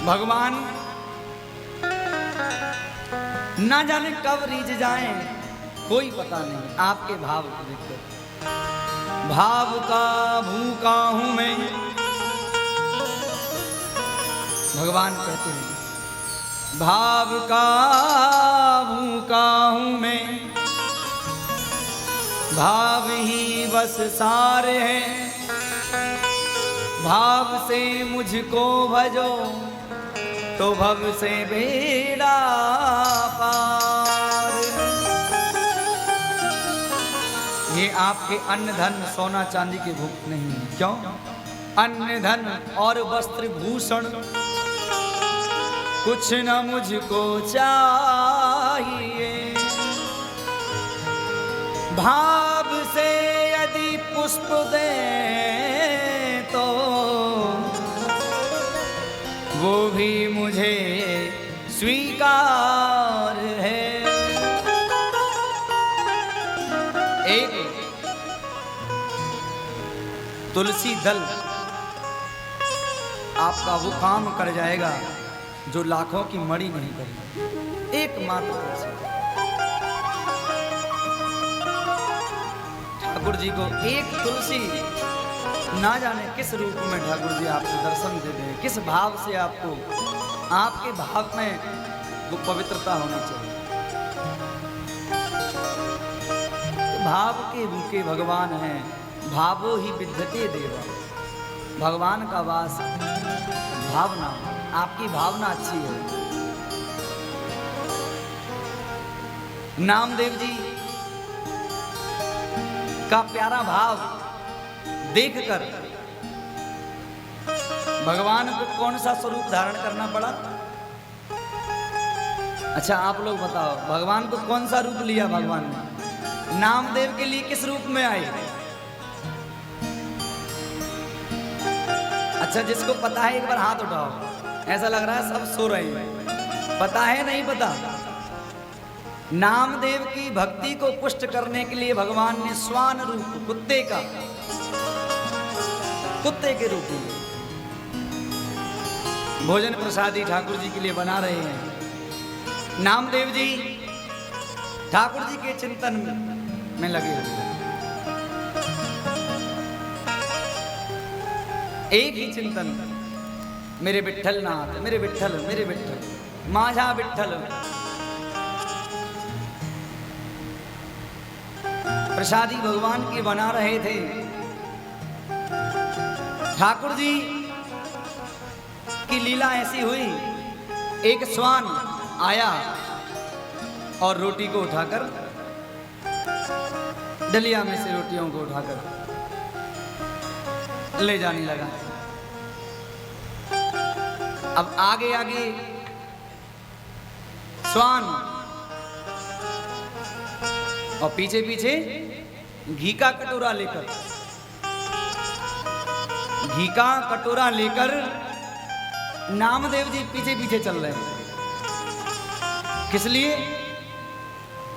भगवान ना जाने कब रीझ जाएं, कोई पता नहीं। आपके भाव को देखकर, भाव का भूखा हूं मैं, भगवान कहते हैं। भाव का भूखा हूं मैं, भाव ही बस सार है। भाव से मुझको भजो तो भव से बेड़ा पार। ये आपके अन्न धन सोना चांदी के भूख नहीं है। क्यों? अन्न धन और वस्त्र भूषण कुछ न मुझको चाहिए। भाव से यदि पुष्प दे तो वो भी मुझे स्वीकार है। एक तुलसी दल आपका वो काम कर जाएगा जो लाखों की मणि नहीं करेगी। एक मात्र तुलसी। ठाकुर जी को एक तुलसी, ना जाने किस रूप में ठाकुर जी आपको दर्शन दे दें, किस भाव से आपको, आपके भाव में वो पवित्रता होनी चाहिए। तो भाव के भूखे भगवान हैं, भावो ही विद्यते देवा। भगवान का वास भावना, आपकी भावना अच्छी है। नामदेव जी का प्यारा भाव देखकर भगवान को कौन सा स्वरूप धारण करना पड़ा? अच्छा आप लोग बताओ, भगवान को कौन सा रूप लिया भगवान ने? नामदेव के लिए किस रूप में आए? अच्छा जिसको पता है एक बार हाथ उठाओ। ऐसा लग रहा है सब सो रहे हैं। पता है नहीं पता? नामदेव की भक्ति को पुष्ट करने के लिए भगवान ने श्वान रूप, कुत्ते का, कुत्ते के रूप में भोजन प्रसादी ठाकुर जी के लिए बना रहे हैं। नामदेव जी ठाकुर जी के चिंतन में लगे हुए। एक ही चिंतन, मेरे विठ्ठल नाथ, मेरे विठ्ठल, मेरे विठ्ठल, माझा विठ्ठल। प्रसादी भगवान की बना रहे थे। ठाकुर जी की लीला ऐसी हुई, एक श्वान आया और रोटी को उठाकर, डलिया में से रोटियों को उठाकर ले जाने लगा। अब आगे आगे श्वान और पीछे पीछे घी का कटोरा लेकर, घी का कटोरा लेकर नामदेव जी पीछे पीछे चल रहे हैं। किस लिए?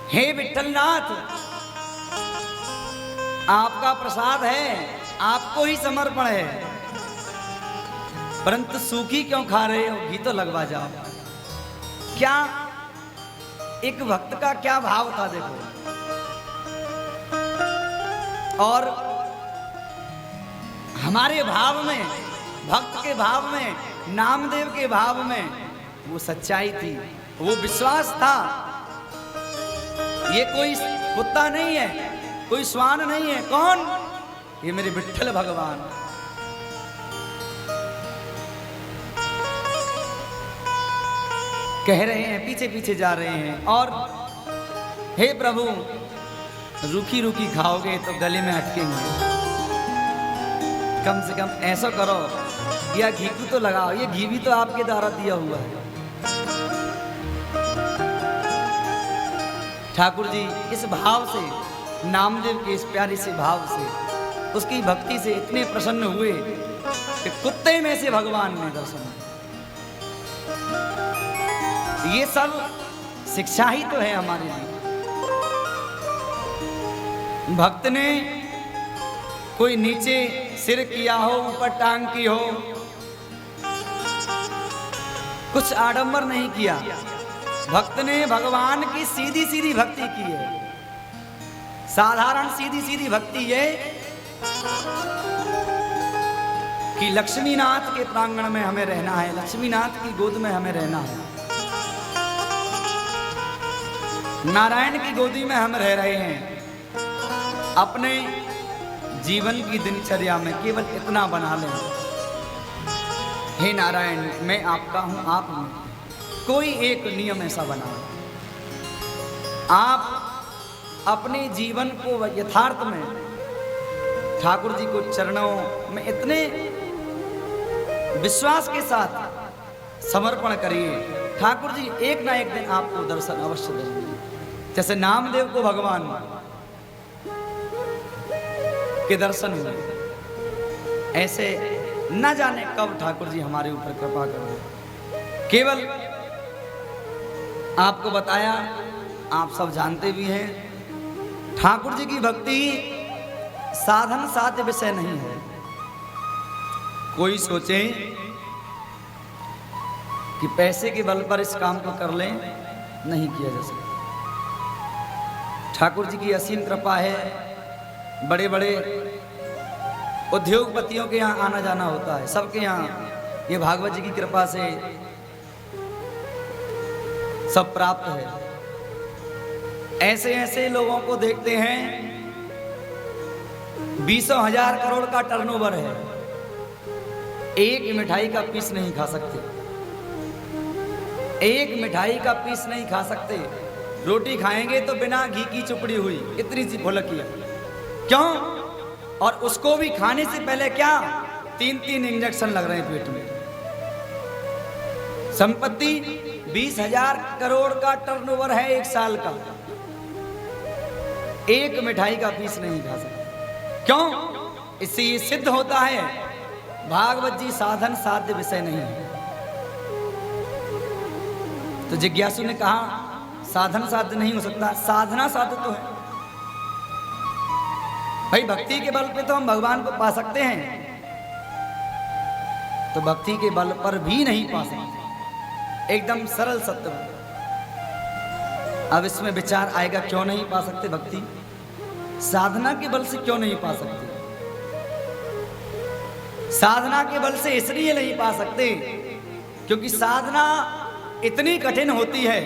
हे विठ्ठलनाथ, आपका प्रसाद है, आपको ही समर्पण है, परंतु सूखी क्यों खा रहे हो? घी तो लगवा जाओ। क्या एक भक्त का क्या भाव था देखो। और हमारे भाव में, भक्त के भाव में, नामदेव के भाव में वो सच्चाई थी, वो विश्वास था। ये कोई कुत्ता नहीं है, कोई श्वान नहीं है। कौन? ये मेरे विठ्ठल भगवान। कह रहे हैं, पीछे पीछे जा रहे हैं और हे प्रभु, रूखी रूखी खाओगे तो गले में अटकेंगे, कम से कम ऐसा करो या घी को तो लगाओ। ये घी भी तो आपके द्वारा दिया हुआ है। ठाकुर जी इस भाव से, नामदेव के इस प्यारे से भाव से, उसकी भक्ति से इतने प्रसन्न हुए कि कुत्ते में से भगवान ने दर्शन। ये सब शिक्षा ही तो है हमारे लिए। भक्त ने कोई नीचे सिर किया हो, ऊपर टांग की हो, कुछ आडंबर नहीं किया। भक्त ने भगवान की सीधी सीधी भक्ति की है। साधारण सीधी सीधी भक्ति ये कि लक्ष्मीनाथ के प्रांगण में हमें रहना है, लक्ष्मीनाथ की गोद में हमें रहना है, नारायण की गोदी में हम रह रहे हैं। अपने जीवन की दिनचर्या में केवल इतना बना लें, हे नारायण मैं आपका हूं, आप हूं। कोई एक नियम ऐसा बना, आप अपने जीवन को यथार्थ में ठाकुर जी को चरणों में इतने विश्वास के साथ समर्पण करिए, ठाकुर जी एक ना एक दिन आपको दर्शन अवश्य देंगे। जैसे नामदेव को भगवान के दर्शन हुए, ऐसे न जाने कब ठाकुर जी हमारे ऊपर कृपा कर दे। केवल आपको बताया, आप सब जानते भी हैं, ठाकुर जी की भक्ति साधन साध्य विषय नहीं है। कोई सोचे कि पैसे के बल पर इस काम को कर लें, नहीं किया जा सकता। ठाकुर जी की असीम कृपा है। बड़े बड़े उद्योगपतियों के यहाँ आना जाना होता है, सबके यहाँ ये भागवत जी की कृपा से सब प्राप्त है। ऐसे ऐसे लोगों को देखते हैं, 20,000 करोड़ का टर्नओवर है, एक मिठाई का पीस नहीं खा सकते, एक मिठाई का पीस नहीं खा सकते। रोटी खाएंगे तो बिना घी की चुपड़ी हुई, इतनी सी फुलकिया। क्यों? और उसको भी खाने से पहले क्या 3-3 इंजेक्शन लग रहे हैं पेट में। संपत्ति 20,000 करोड़ का टर्नओवर है एक साल का, एक मिठाई का पीस नहीं खा सकते। क्यों? इससे ये सिद्ध होता है भागवत जी साधन साध्य विषय नहीं है। तो जिज्ञासु ने कहा साधन साध्य नहीं हो सकता, साधना साध्य तो है भाई। भक्ति के बल पे तो हम भगवान को पा सकते हैं, तो भक्ति के बल पर भी नहीं पा सकते। एकदम सरल सत्य। अब इसमें विचार आएगा, क्यों नहीं पा सकते भक्ति? साधना के बल से क्यों नहीं पा सकते? साधना के बल से इसलिए नहीं पा सकते क्योंकि साधना इतनी कठिन होती है,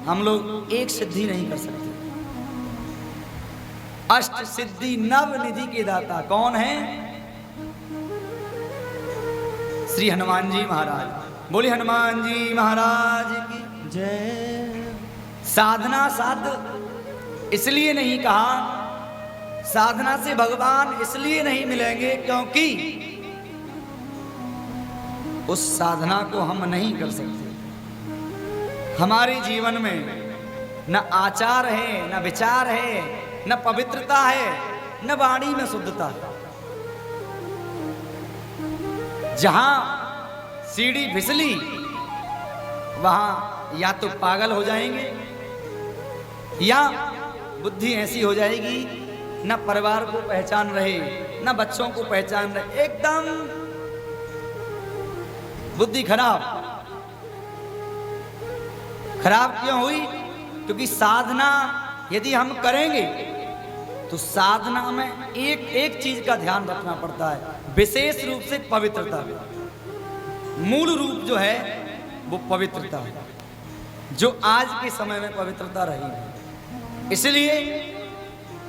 हम लोग एक सिद्धि नहीं कर सकते। अष्ट सिद्धि नव निधि के दाता कौन है? श्री हनुमान जी महाराज। बोले हनुमान जी महाराज की। जय साधना साध्य इसलिए नहीं कहा, साधना से भगवान इसलिए नहीं मिलेंगे क्योंकि उस साधना को हम नहीं कर सकते। हमारे जीवन में न आचार है, न विचार है, न पवित्रता है, न वाणी में शुद्धता है। जहां सीढ़ी फिसली वहां या तो पागल हो जाएंगे या बुद्धि ऐसी हो जाएगी न परिवार को पहचान रहे, न बच्चों को पहचान रहे, एकदम बुद्धि खराब। खराब क्यों हुई? क्योंकि साधना यदि हम करेंगे तो साधना में एक एक चीज का ध्यान रखना पड़ता है, विशेष रूप से पवित्रता। मूल रूप जो है वो पवित्रता है, जो आज के समय में पवित्रता रही है। इसलिए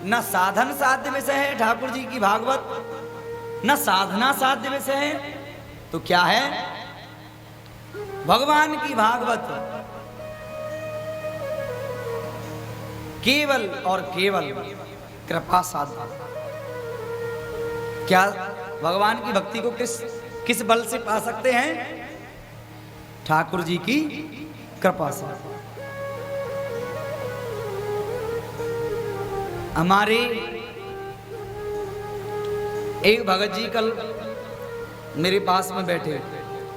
न साधन साध्य विषय है ठाकुर जी की भागवत, न साधना साध्य विषय है, तो क्या है? भगवान की भागवत केवल और केवल कृपा साधना। क्या भगवान की भक्ति को किस बल से पा सकते हैं? ठाकुर जी की कृपा से। हमारे एक भगत जी कल मेरे पास में बैठे,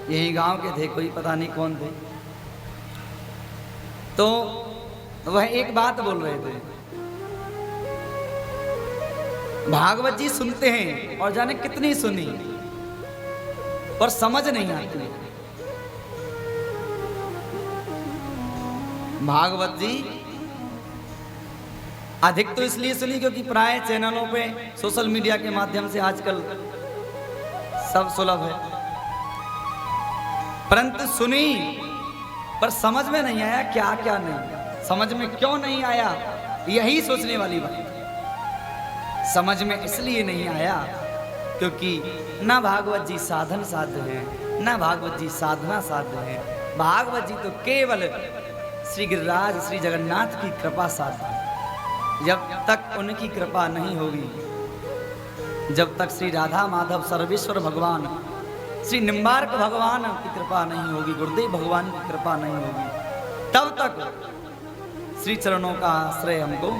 यही गांव के थे, कोई पता नहीं कौन थे, तो वह एक बात बोल रहे थे, भागवत जी सुनते हैं और जाने कितनी सुनी पर समझ नहीं आती। भागवत जी अधिक तो इसलिए सुनी क्योंकि प्राय चैनलों पे सोशल मीडिया के माध्यम से आजकल सब सुलभ है, परंतु सुनी पर समझ में नहीं आया क्या क्या नहीं, समझ में क्यों नहीं आया, यही सोचने वाली बात। समझ में इसलिए नहीं आया क्योंकि ना भागवत जी साधन साध्य है, ना भागवत जी साधना साध्य है। भागवत जी तो केवल श्री गिरिराज श्री जगन्नाथ की कृपा साध्य है। जब तक उनकी कृपा नहीं होगी, जब तक श्री राधा माधव सर्वेश्वर भगवान श्री निम्बार्क भगवान की कृपा नहीं होगी, गुरुदेव भगवान की कृपा नहीं होगी, तब तक श्री चरणों का आश्रय हमको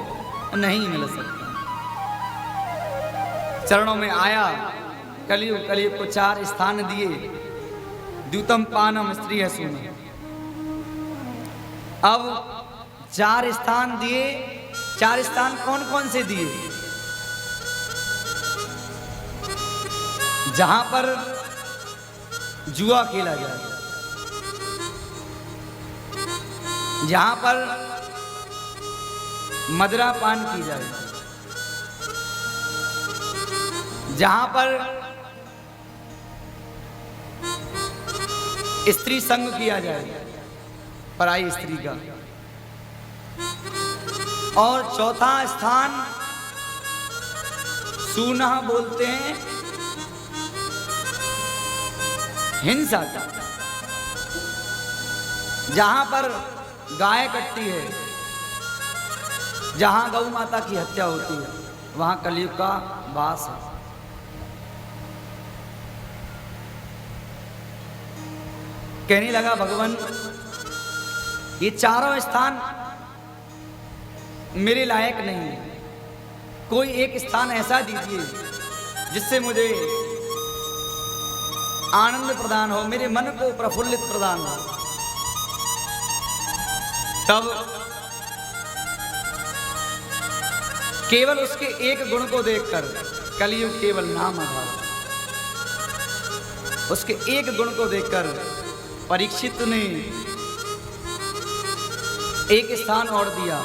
नहीं मिल सकता। चरणों में आया, कलयुग को 4 स्थान दिए, द्यूतम पानम स्त्री सुन। अब 4 स्थान दिए, 4 स्थान कौन कौन से दिए? जहां पर जुआ खेला जाए, जहां पर मदिरा पान की जाए, जहां पर स्त्री संग किया जाए, पराई स्त्री का। और चौथा स्थान सूना बोलते हैं हिंसा का, जहां पर गाय कटती है, जहां गौ माता की हत्या होती है, वहां कलयुग का वास है। कहने लगा भगवान, ये चारों स्थान मेरे लायक नहीं है, कोई एक स्थान ऐसा दीजिए जिससे मुझे आनंद प्रदान हो, मेरे मन को प्रफुल्लित प्रदान हो। तब केवल उसके एक गुण को देखकर, कलयुग केवल नाम आधार, उसके एक गुण को देखकर परीक्षित ने एक स्थान और दिया,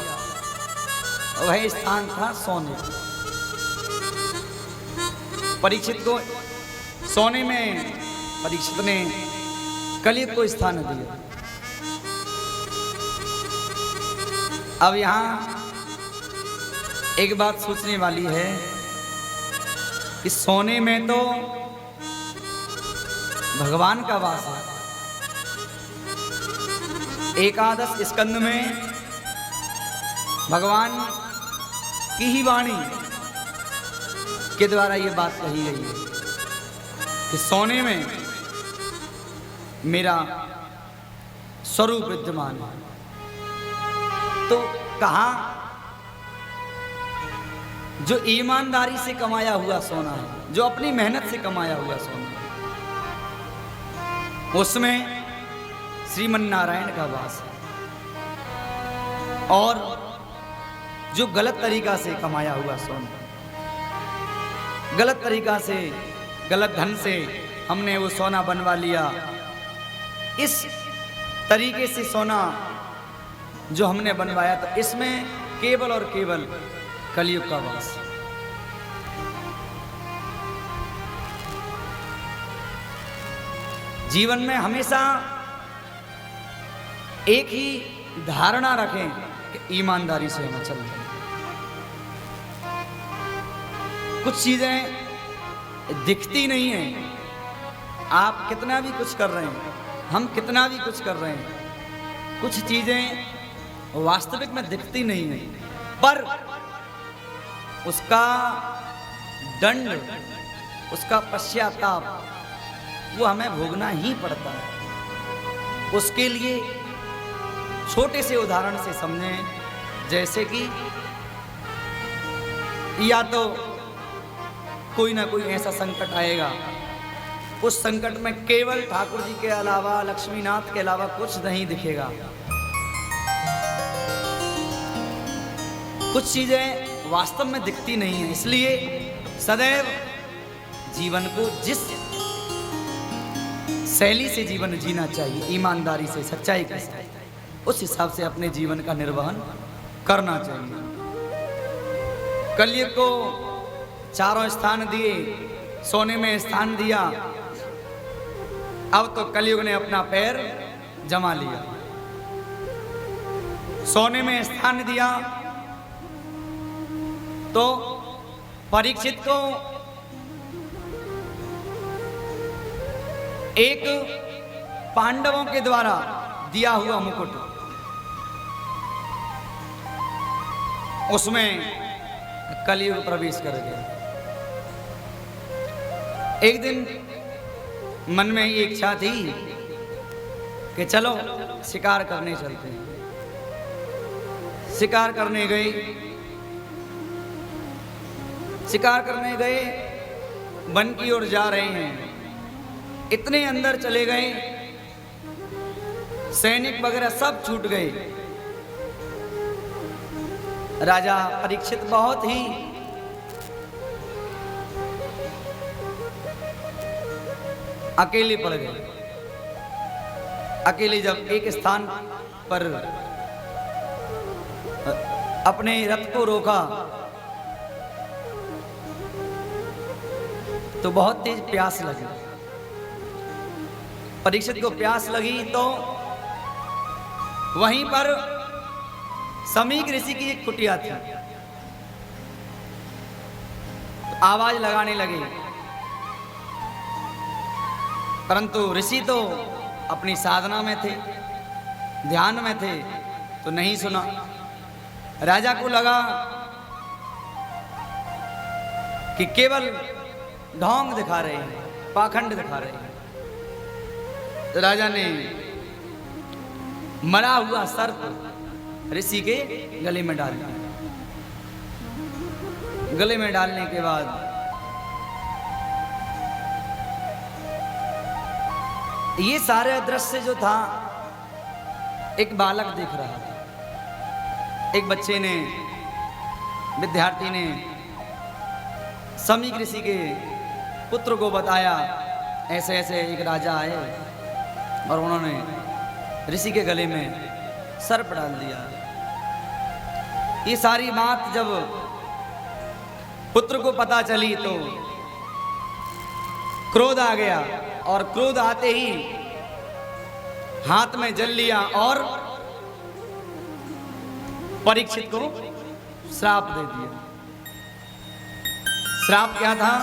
वह स्थान था सोने। परीक्षित को सोने में परीक्षित ने कलयुग को स्थान दिया। अब यहां एक बात सोचने वाली है कि सोने में तो भगवान का वास है, एकादश स्कंद में भगवान की ही वाणी के द्वारा ये बात कही गई है कि सोने में मेरा स्वरूप विद्यमान है। तो कहा जो ईमानदारी से कमाया हुआ सोना है, जो अपनी मेहनत से कमाया हुआ सोना है, उसमें श्रीमन नारायण का वास है। और जो गलत तरीका से कमाया हुआ सोना, गलत तरीका से, गलत ढंग से हमने वो सोना बनवा लिया, इस तरीके से सोना जो हमने बनवाया, तो इसमें केवल और केवल कलयुग का वास। जीवन में हमेशा एक ही धारणा रखें कि ईमानदारी से हमें चलना है। कुछ चीजें दिखती नहीं हैं, आप कितना भी कुछ कर रहे हैं, हम कितना भी कुछ कर रहे हैं, कुछ चीजें वास्तविक में दिखती नहीं हैं, पर उसका दंड, उसका पश्चाताप वो हमें भोगना ही पड़ता है। उसके लिए छोटे से उदाहरण से समझें, जैसे कि या तो कोई ना कोई ऐसा संकट आएगा, उस संकट में केवल ठाकुर जी के अलावा, लक्ष्मीनाथ के अलावा कुछ नहीं दिखेगा। कुछ चीजें वास्तव में दिखती नहीं है, इसलिए सदैव जीवन को जिस शैली से जीवन जीना चाहिए, ईमानदारी से, सच्चाई के साथ, उस हिसाब से अपने जीवन का निर्वहन करना चाहिए। कलयुग को चारों स्थान दिए, सोने में स्थान दिया, अब तो कलयुग ने अपना पैर जमा लिया। सोने में स्थान दिया तो परीक्षित को एक पांडवों के द्वारा दिया हुआ मुकुट, उसमें कलयुग प्रवेश कर गया। एक दिन मन में ये इच्छा थी कि चलो शिकार करने चलते हैं। शिकार करने गए, शिकार करने गए, वन की ओर जा रहे हैं, इतने अंदर चले गए, सैनिक वगैरह सब छूट गए। राजा परीक्षित बहुत ही अकेले पड़ गए। अकेले जब एक स्थान पर अपने रथ को रोका तो बहुत तेज प्यास लगी। परीक्षित को प्यास लगी तो वहीं पर समीक ऋषि की एक कुटिया थी। आवाज लगाने लगे, परंतु ऋषि तो अपनी साधना में थे, ध्यान में थे, तो नहीं सुना। राजा को लगा कि केवल ढोंग दिखा रहे हैं, पाखंड दिखा रहे हैं। तो राजा ने मरा हुआ सर्प ऋषि के गले में डाल दिया। गले में डालने के बाद ये सारे दृश्य जो था, एक बालक देख रहा था। एक बच्चे ने, विद्यार्थी ने समीक ऋषि के पुत्र को बताया, ऐसे ऐसे एक राजा आए और उन्होंने ऋषि के गले में सर्प डाल दिया। ये सारी बात जब पुत्र को पता चली तो क्रोध आ गया, और क्रोध आते ही हाथ में जल लिया और परीक्षित को श्राप दे दिया। श्राप क्या था?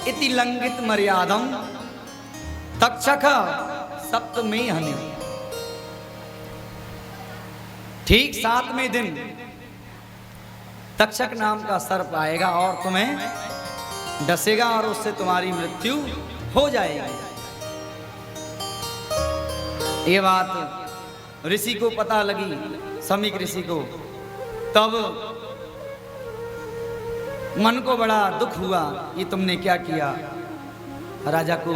इति लंघित मर्यादम तक्षक सप्तमे हनि। ठीक 7वें दिन तक्षक नाम का सर्प आएगा और तुम्हें डसेगा और उससे तुम्हारी मृत्यु हो जाएगी। ये बात ऋषि को पता लगी, समीक ऋषि को। तब मन को बड़ा दुख हुआ, ये तुमने क्या किया, राजा को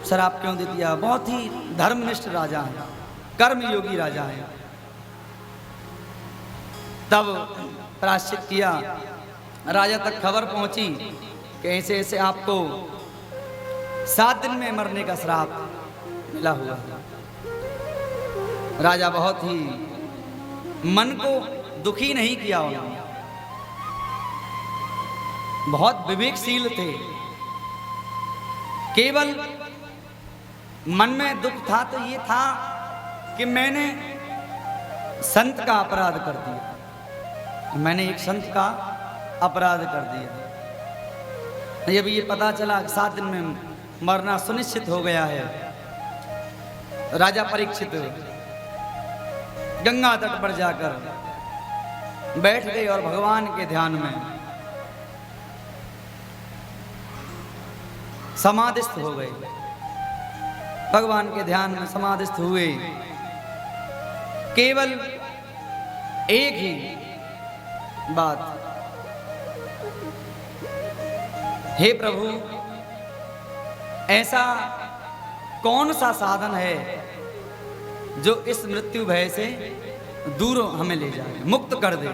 श्राप क्यों दे दिया। बहुत ही धर्मनिष्ठ राजा है, कर्मयोगी राजा है। तब प्रायश्चित किया, राजा तक खबर पहुंची कि ऐसे ऐसे आपको 7 दिन में मरने का श्राप मिला हुआ है। राजा बहुत ही मन को दुखी नहीं किया उन्होंने, बहुत विवेकशील थे। केवल मन में दुख था तो ये था कि मैंने संत का अपराध कर दिया, मैंने एक संत का अपराध कर दिया। जब ये पता चला 7 दिन में मरना सुनिश्चित हो गया है, राजा परीक्षित गंगा तट पर जाकर बैठ गए और भगवान के ध्यान में समाधिस्थ हो गए। भगवान के ध्यान में समाधिस्थ हुए। केवल एक ही बात, हे प्रभु, ऐसा कौन सा साधन है जो इस मृत्यु भय से दूर हमें ले जाए, मुक्त कर दे।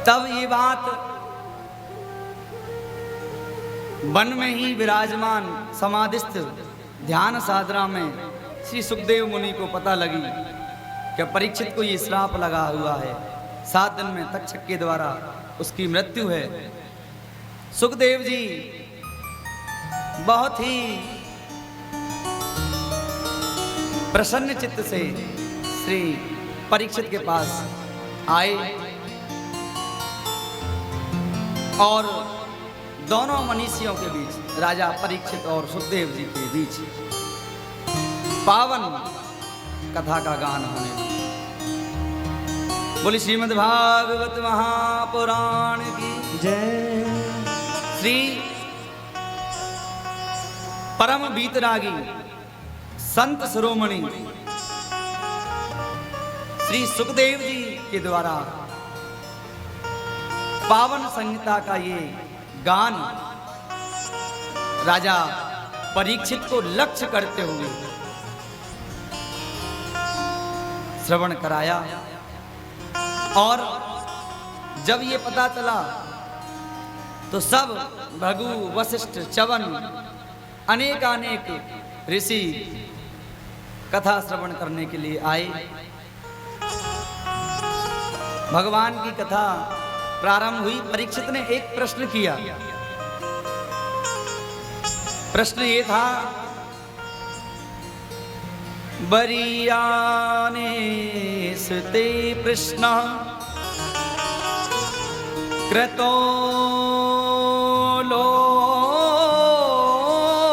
तब ये बात वन में ही विराजमान समाधिस्थ ध्यान साधना में श्री सुखदेव मुनि को पता लगी कि परीक्षित को ये श्राप लगा हुआ है, 7 दिन में तक्षक के द्वारा उसकी मृत्यु है। सुखदेव जी बहुत ही प्रसन्न चित्त से श्री परीक्षित के पास आए और दोनों मनीषियों के बीच, राजा परीक्षित और सुखदेव जी के बीच पावन कथा का गान होने लगा। बोली श्रीमद् भागवत महापुराण की जय। श्री परम बीतरागी संत शिरोमणि श्री सुखदेव जी के द्वारा पावन संहिता का ये गान राजा परीक्षित को लक्ष्य करते हुए श्रवण कराया। और जब ये पता चला तो सब भृगु, वशिष्ठ, च्यवन, अनेकानेक ऋषि कथा श्रवण करने के लिए आए। भगवान की कथा प्रारंभ हुई। परीक्षित ने एक प्रश्न किया। प्रश्न ये था, बरीयाने सुते प्रश्न क्रतो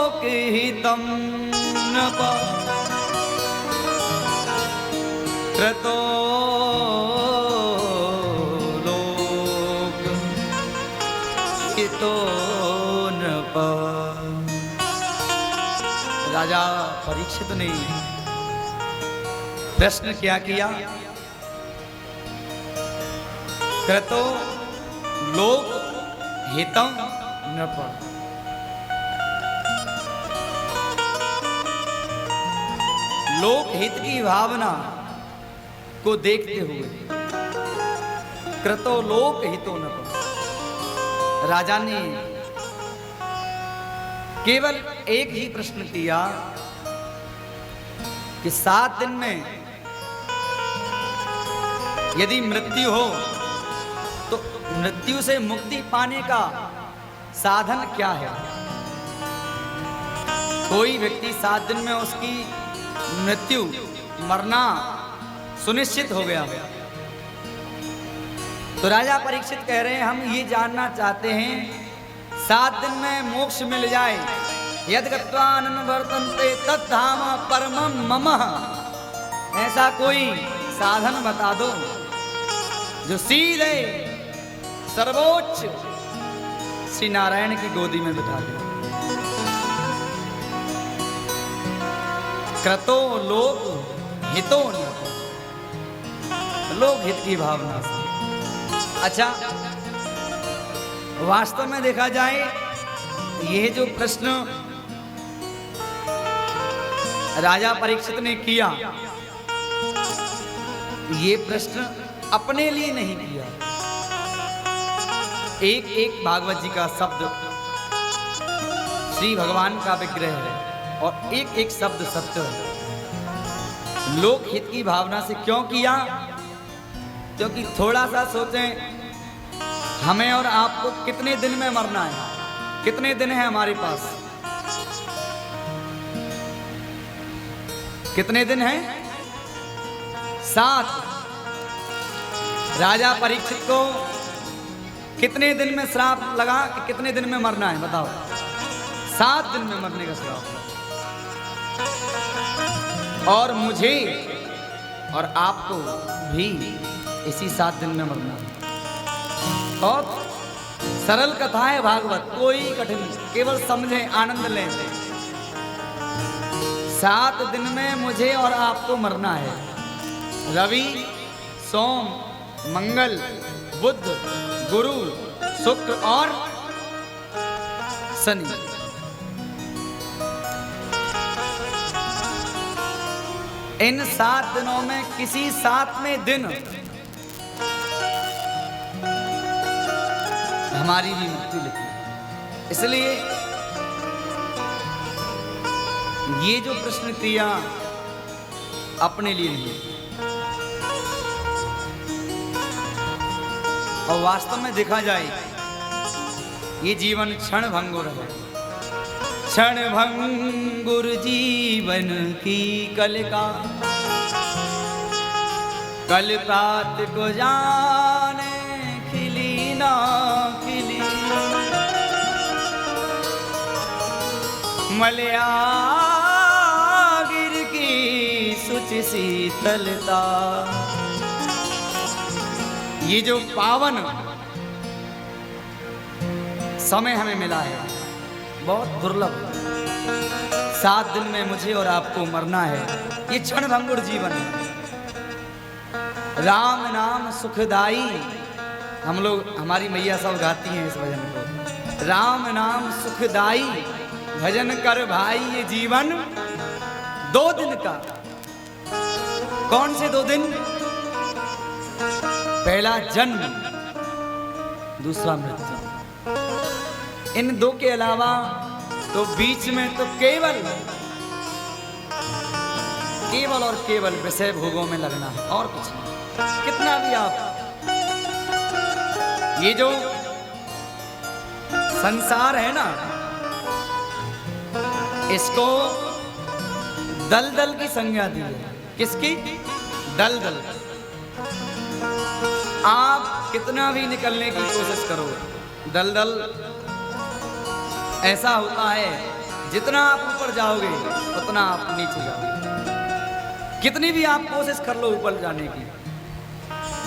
लोकहितं नप क्रतो लोकहितो नप। राजा परीक्षित ने प्रश्न क्या किया, क्रतो लोक हितम नृप। लोक हित की भावना को देखते हुए क्रतो लोक हितो नृप, राजा ने केवल एक ही प्रश्न किया कि 7 दिन में यदि मृत्यु हो तो मृत्यु से मुक्ति पाने का साधन क्या है। कोई व्यक्ति 7 दिन में उसकी मृत्यु, मरना सुनिश्चित हो गया। तो राजा परीक्षित कह रहे हैं, हम ये जानना चाहते हैं 7 दिन में मोक्ष मिल जाए, यदि गत्वा न वर्तन्ते तद्धाम परमम मम, ऐसा कोई साधन बता दो जो सीधे सर्वोच्च श्री नारायण की गोदी में बिठा दे। क्रतो लोक हितो न, लोक हित की भावना से। अच्छा, वास्तव में देखा जाए यह जो प्रश्न राजा परीक्षित ने किया, ये प्रश्न अपने लिए नहीं किया। एक एक भागवत जी का शब्द श्री भगवान का विग्रह है और एक एक शब्द सत्य है। लोक हित की भावना से क्यों किया? क्योंकि थोड़ा सा सोचें, हमें और आपको कितने दिन में मरना है, कितने दिन है हमारे पास, कितने दिन हैं? 7। राजा परीक्षित को कितने दिन में श्राप लगा कि कितने दिन में मरना है, बताओ? 7 दिन में मरने का श्राप। और मुझे और आपको भी इसी 7 दिन में मरना है। बहुत सरल कथा है भागवत, कोई कठिन, केवल समझें, आनंद लें। 7 दिन में मुझे और आपको मरना है। रवि, सोम, मंगल, बुध, गुरु, शुक्र और शनि। इन 7 दिनों में किसी 7वें दिन हमारी भी मृत्यु लिखी। इसलिए ये जो प्रश्न किया अपने लिए नहीं, और वास्तव में देखा जाए ये जीवन क्षण भंगुर है। क्षण भंगुर जीवन की कलिका, कलिकात को जाने खिली ना खिली। मलयागिर की सुचि शीतलता, ये जो पावन समय हमें मिला है बहुत दुर्लभ। 7 दिन में मुझे और आपको मरना है। ये क्षण भंगुर जीवन है। राम नाम सुखदाई, हम लोग, हमारी मैया सब गाती हैं इस भजन को। राम नाम सुखदाई भजन कर भाई, ये जीवन 2 दिन का। कौन से 2 दिन? पहला जन्म, दूसरा मृत्यु। इन 2 के अलावा तो बीच में तो केवल और केवल विषय भोगों में लगना है और कुछ नहीं। कितना भी आप, ये जो संसार है ना, इसको दलदल की संज्ञा दी है। किसकी? दलदल। आप कितना भी निकलने की कोशिश करो, दलदल ऐसा होता है, जितना आप ऊपर जाओगे उतना आप नीचे जाओगे। कितनी भी आप कोशिश कर लो ऊपर जाने की,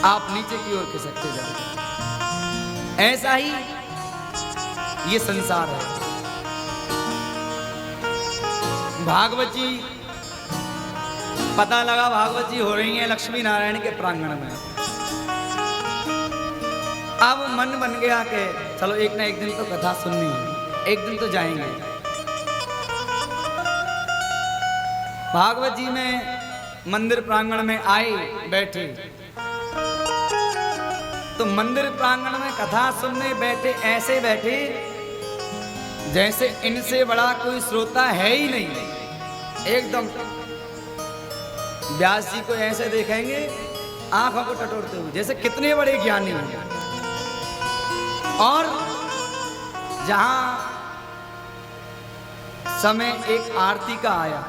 आप नीचे की ओर खिसकते जाओगे। ऐसा ही ये संसार है। भागवत जी, पता लगा भागवत जी हो रही हैं लक्ष्मी नारायण के प्रांगण में। अब मन बन गया कि चलो एक ना एक दिन तो कथा सुननी है, एक दिन तो जाएंगे। भागवत जी में मंदिर प्रांगण में आए, बैठे, तो मंदिर प्रांगण में कथा सुनने बैठे, ऐसे बैठे जैसे इनसे बड़ा कोई श्रोता है ही नहीं। एकदम व्यास जी को ऐसे देखेंगे आंखों को टटोलते हुए, जैसे कितने बड़े ज्ञानी हैं। और जहां समय एक आरती का आया,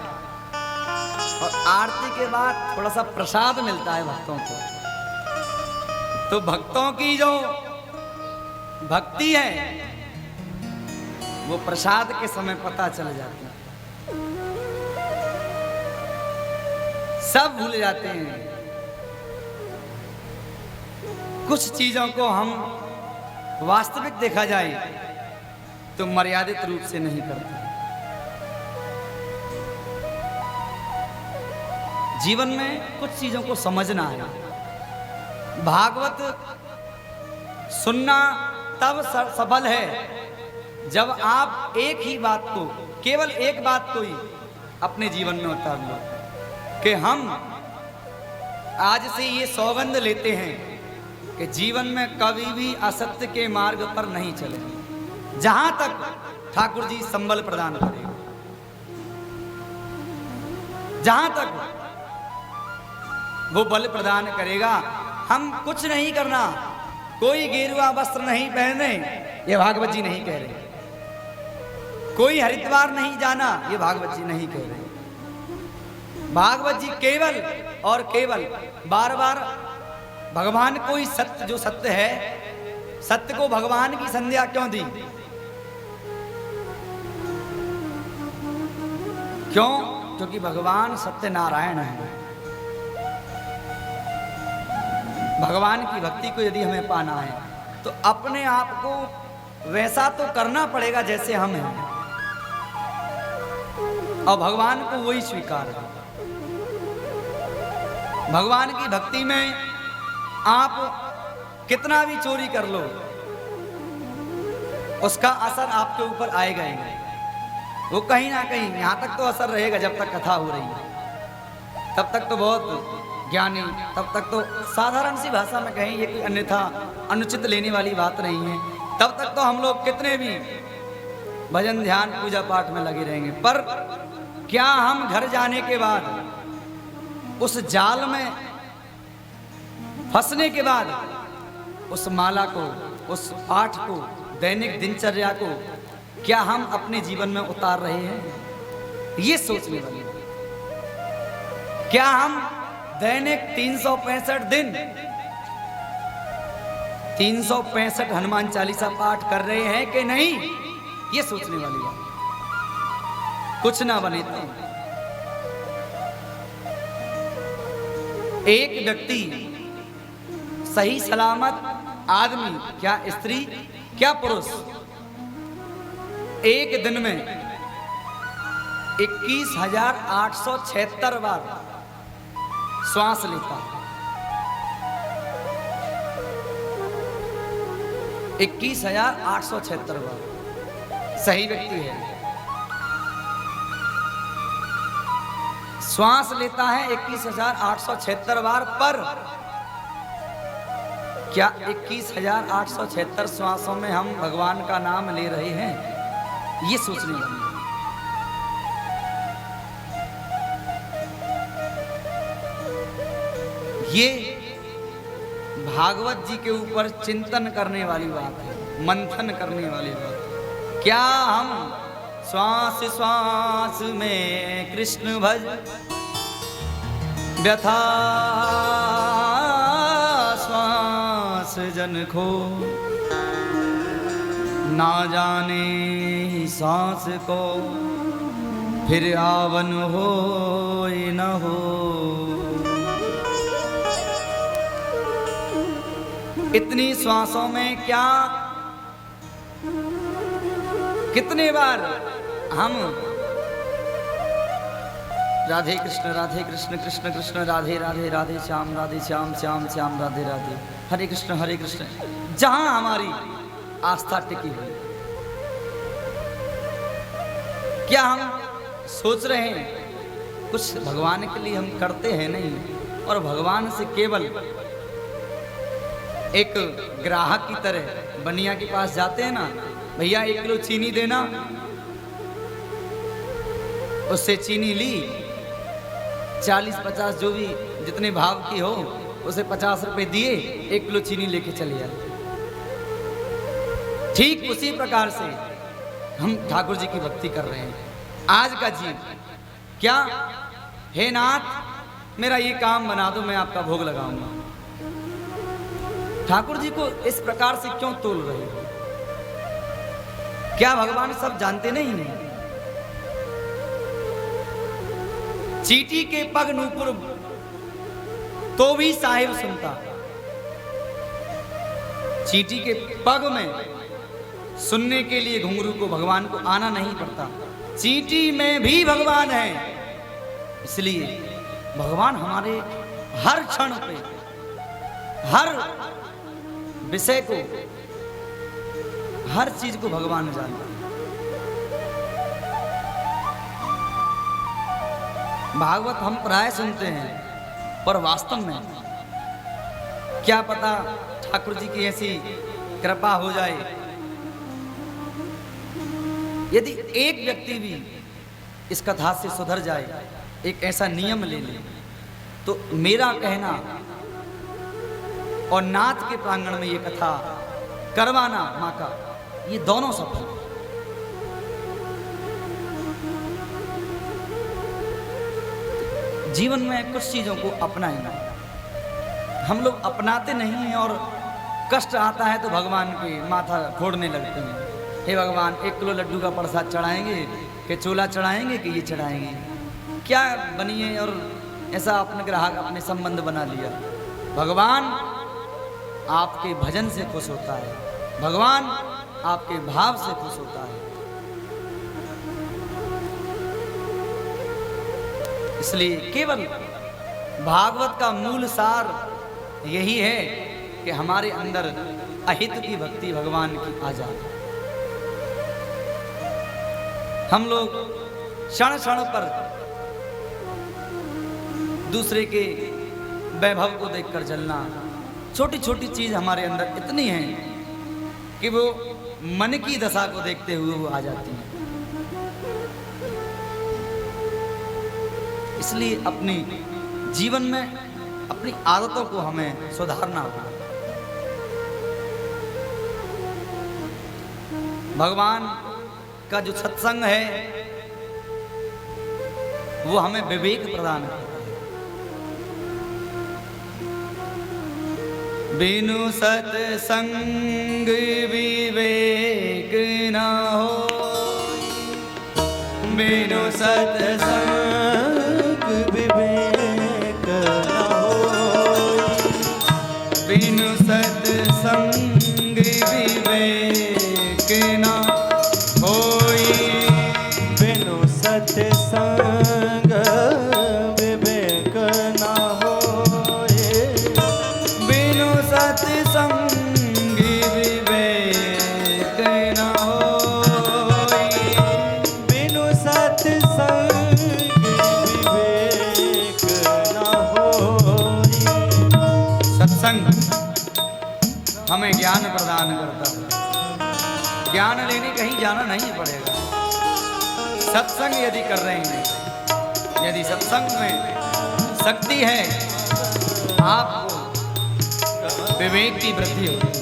और आरती के बाद थोड़ा सा प्रसाद मिलता है भक्तों को, तो भक्तों की जो भक्ति है वो प्रसाद के समय पता चल जाती है। सब भूल जाते हैं। कुछ चीजों को हम वास्तविक देखा जाए तो मर्यादित रूप से नहीं करते। जीवन में कुछ चीजों को समझना है। भागवत सुनना तब सफल है जब आप एक ही बात को, केवल एक बात को ही अपने जीवन में उतार लो कि हम आज से ये सौगंध लेते हैं कि जीवन में कभी भी असत्य के मार्ग पर नहीं चले, जहां तक ठाकुर जी संबल प्रदान करेंगे, जहां तक वो बल प्रदान करेगा। हम कुछ नहीं करना, कोई गेरुआ वस्त्र नहीं पहने, ये भागवत जी नहीं कह रहे। कोई हरिद्वार नहीं जाना, ये भागवत जी नहीं कह रहे। भागवत जी केवल और केवल बार बार भगवान को ही सत्य, जो सत्य है, सत्य को भगवान की संज्ञा क्यों दी? क्यों? क्योंकि भगवान सत्यनारायण है। भगवान की भक्ति को यदि हमें पाना है तो अपने आप को वैसा तो करना पड़ेगा जैसे हम हैं, और भगवान को वही स्वीकार है। भगवान की भक्ति में आप कितना भी चोरी कर लो, उसका असर आपके ऊपर आएगा ही। वो कहीं ना कहीं, यहां तक तो असर रहेगा जब तक कथा हो रही है, तब तक तो बहुत ज्ञानी, तब तक तो साधारण सी भाषा में कहें, ये कोई अन्यथा अनुचित लेने वाली बात नहीं है। तब तक तो हम लोग कितने भी भजन ध्यान पूजा पाठ में लगे रहेंगे, पर क्या हम घर जाने के बाद उस जाल में फंसने के बाद उस माला को, उस पाठ को, दैनिक दिनचर्या को क्या हम अपने जीवन में उतार रहे हैं? ये सोचने वाली। क्या हम दैनिक 365 दिन 365 हनुमान चालीसा पाठ कर रहे हैं कि नहीं? ये सोचने वाली बात। कुछ ना बने तो एक व्यक्ति सही सलामत आदमी, क्या स्त्री क्या पुरुष, एक दिन में 21,876 बार श्वास लेता है। 21,876 बार सही व्यक्ति है, श्वास लेता है 21,876 बार। पर क्या 21,876 श्वासों में हम भगवान का नाम ले रहे हैं? ये सोचने वाली। ये भागवत जी के ऊपर चिंतन करने वाली बात है, मंथन करने वाली बात है। क्या हम श्वास श्वास में कृष्ण भज, व्यथा श्वास जन खो, ना जाने ही सांस को फिर आवन हो न हो। इतनी श्वासों में क्या, कितने बार हम राधे कृष्ण कृष्ण कृष्ण राधे राधे, राधे श्याम श्याम श्याम राधे राधे, हरे कृष्ण जहां हमारी आस्था टिकी हुई। क्या हम सोच रहे हैं कुछ भगवान के लिए हम करते हैं? नहीं। और भगवान से केवल एक ग्राहक की तरह बनिया के पास जाते हैं ना, भैया 1 किलो चीनी देना, उससे चीनी ली, 40-50 जो भी जितने भाव की हो, उसे 50 रुपए दिए, 1 किलो चीनी लेके चले आए। ठीक उसी प्रकार से हम ठाकुर जी की भक्ति कर रहे हैं। आज का जीव क्या, हे नाथ मेरा ये काम बना दो, मैं आपका भोग लगाऊंगा। ठाकुर जी को इस प्रकार से क्यों तोल रहे हो? क्या भगवान सब जानते नहीं हैं? चीटी के पग नूपुर तो भी साहिब सुनता। चींटी के पग में सुनने के लिए घुंघरू को भगवान को आना नहीं पड़ता। चींटी में भी भगवान है, इसलिए भगवान हमारे हर क्षण पे, हर विषय को, हर चीज को भगवान जानता है। भागवत हम प्राय सुनते हैं, पर वास्तव में क्या पता ठाकुर जी की ऐसी कृपा हो जाए, यदि एक व्यक्ति भी इस कथा से सुधर जाए, एक ऐसा नियम ले ले, तो मेरा कहना और नाथ के प्रांगण में ये कथा करवाना माँ का, ये दोनों सफल। जीवन में कुछ चीजों को अपनाएंगे, हम लोग अपनाते नहीं हैं और कष्ट आता है तो भगवान के माथा फोड़ने लगते हैं। हे भगवान, 1 किलो लड्डू का प्रसाद चढ़ाएंगे कि चोला चढ़ाएंगे कि ये चढ़ाएंगे, क्या बनिए, और ऐसा अपने ग्राहक अपने संबंध बना लिया। भगवान आपके भजन से खुश होता है, भगवान आपके भाव से खुश होता है। इसलिए केवल भागवत का मूल सार यही है कि हमारे अंदर अहित की भक्ति भगवान की आ जाए। हम लोग क्षण क्षण पर दूसरे के वैभव को देखकर जलना, छोटी छोटी चीज हमारे अंदर इतनी है कि वो मन की दशा को देखते हुए वो आ जाती है। इसलिए अपने जीवन में अपनी आदतों को हमें सुधारना होगा। भगवान का जो सत्संग है वो हमें विवेक प्रदान करता है। बिनु सत्संग विवेक न हो, बिनु सत्संग विवेक न होई, बिनु सत्संग विवेक न होई, बिनु सत्संग विवेक न होई, बिनु सत्संग विवेक न होई, बिनु सत्संग विवेक न होई। सत्संग हमें ज्ञान प्रदान करता है। ज्ञान लेने कहीं जाना नहीं पड़ेगा। सत्संग यदि कर रहे हैं, यदि सत्संग में शक्ति है, आपको विवेक की वृद्धि होती है,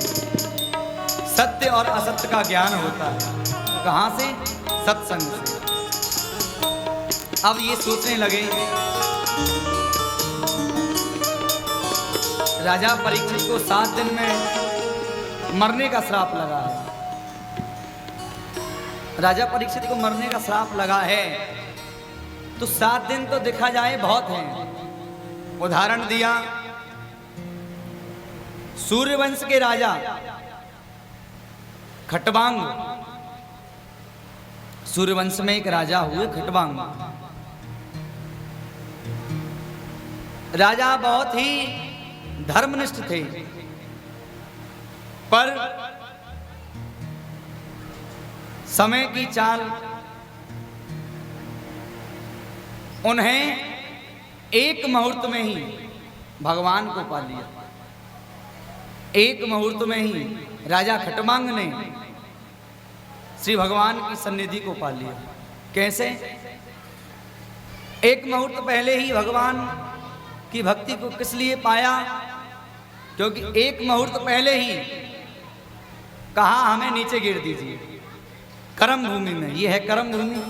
सत्य और असत्य का ज्ञान होता है। कहाँ से? सत्संग से। अब ये सोचने लगे, राजा परीक्षित को 7 दिन में मरने का श्राप लगा है। राजा परीक्षित को मरने का श्राप लगा है, तो 7 दिन तो देखा जाए बहुत हैं। उदाहरण दिया, सूर्यवंश के राजा खटवांग, सूर्यवंश में एक राजा हुए खटवांग। राजा बहुत ही धर्मनिष्ठ थे, पर समय की चाल उन्हें एक मुहूर्त में ही भगवान को पा लिया। एक मुहूर्त में ही राजा खटवांग ने श्री भगवान की सन्निधि को पा लिया। कैसे? एक मुहूर्त पहले ही भगवान की भक्ति को किस लिए पाया? क्योंकि एक मुहूर्त पहले ही कहा हमें नीचे गिर दीजिए, कर्म भूमि में। ये है कर्म भूमि,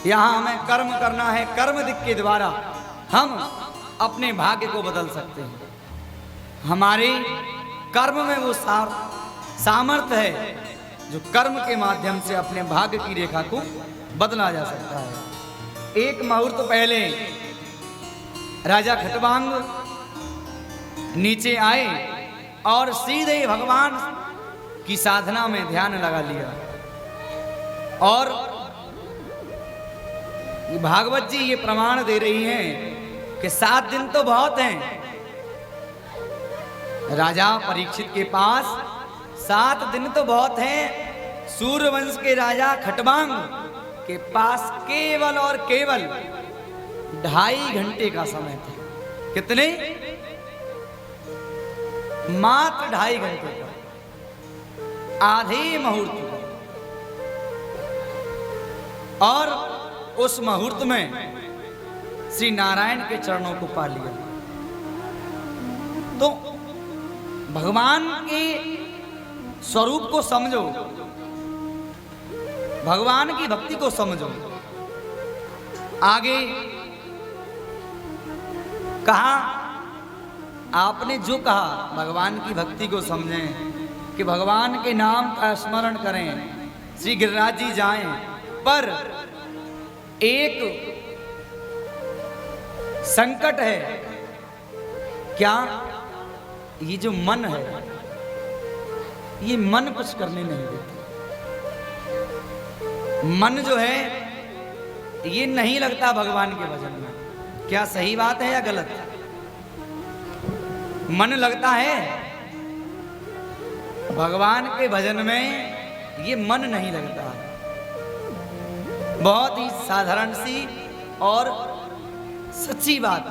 यहाँ हमें कर्म करना है। कर्म दिक् के द्वारा हम अपने भाग्य को बदल सकते हैं। हमारे कर्म में वो सामर्थ्य है जो कर्म के माध्यम से अपने भाग्य की रेखा को बदला जा सकता है। एक मुहूर्त पहले राजा खटवांग नीचे आए और सीधे भगवान की साधना में ध्यान लगा लिया। और भागवत जी ये प्रमाण दे रही हैं कि 7 दिन तो बहुत हैं। राजा परीक्षित के पास 7 दिन तो बहुत हैं। सूर्यवंश के राजा खटवांग के पास केवल और केवल 2.5 घंटे का समय था। कितने? मात्र 2.5 घंटे का, आधे मुहूर्त का। और उस मुहूर्त में श्री नारायण के चरणों को पा लिया। तो भगवान के स्वरूप को समझो, भगवान की भक्ति को समझो। आगे कहा, आपने जो कहा भगवान की भक्ति को समझें कि भगवान के नाम का स्मरण करें, श्री गिरिराज जी जाएं, पर एक संकट है। क्या? ये जो मन है, ये मन कुछ करने नहीं देता। मन जो है ये नहीं लगता भगवान के भजन में। क्या सही बात है या गलत? मन लगता है भगवान के भजन में, ये मन नहीं लगता है। बहुत ही साधारण सी और सच्ची बात।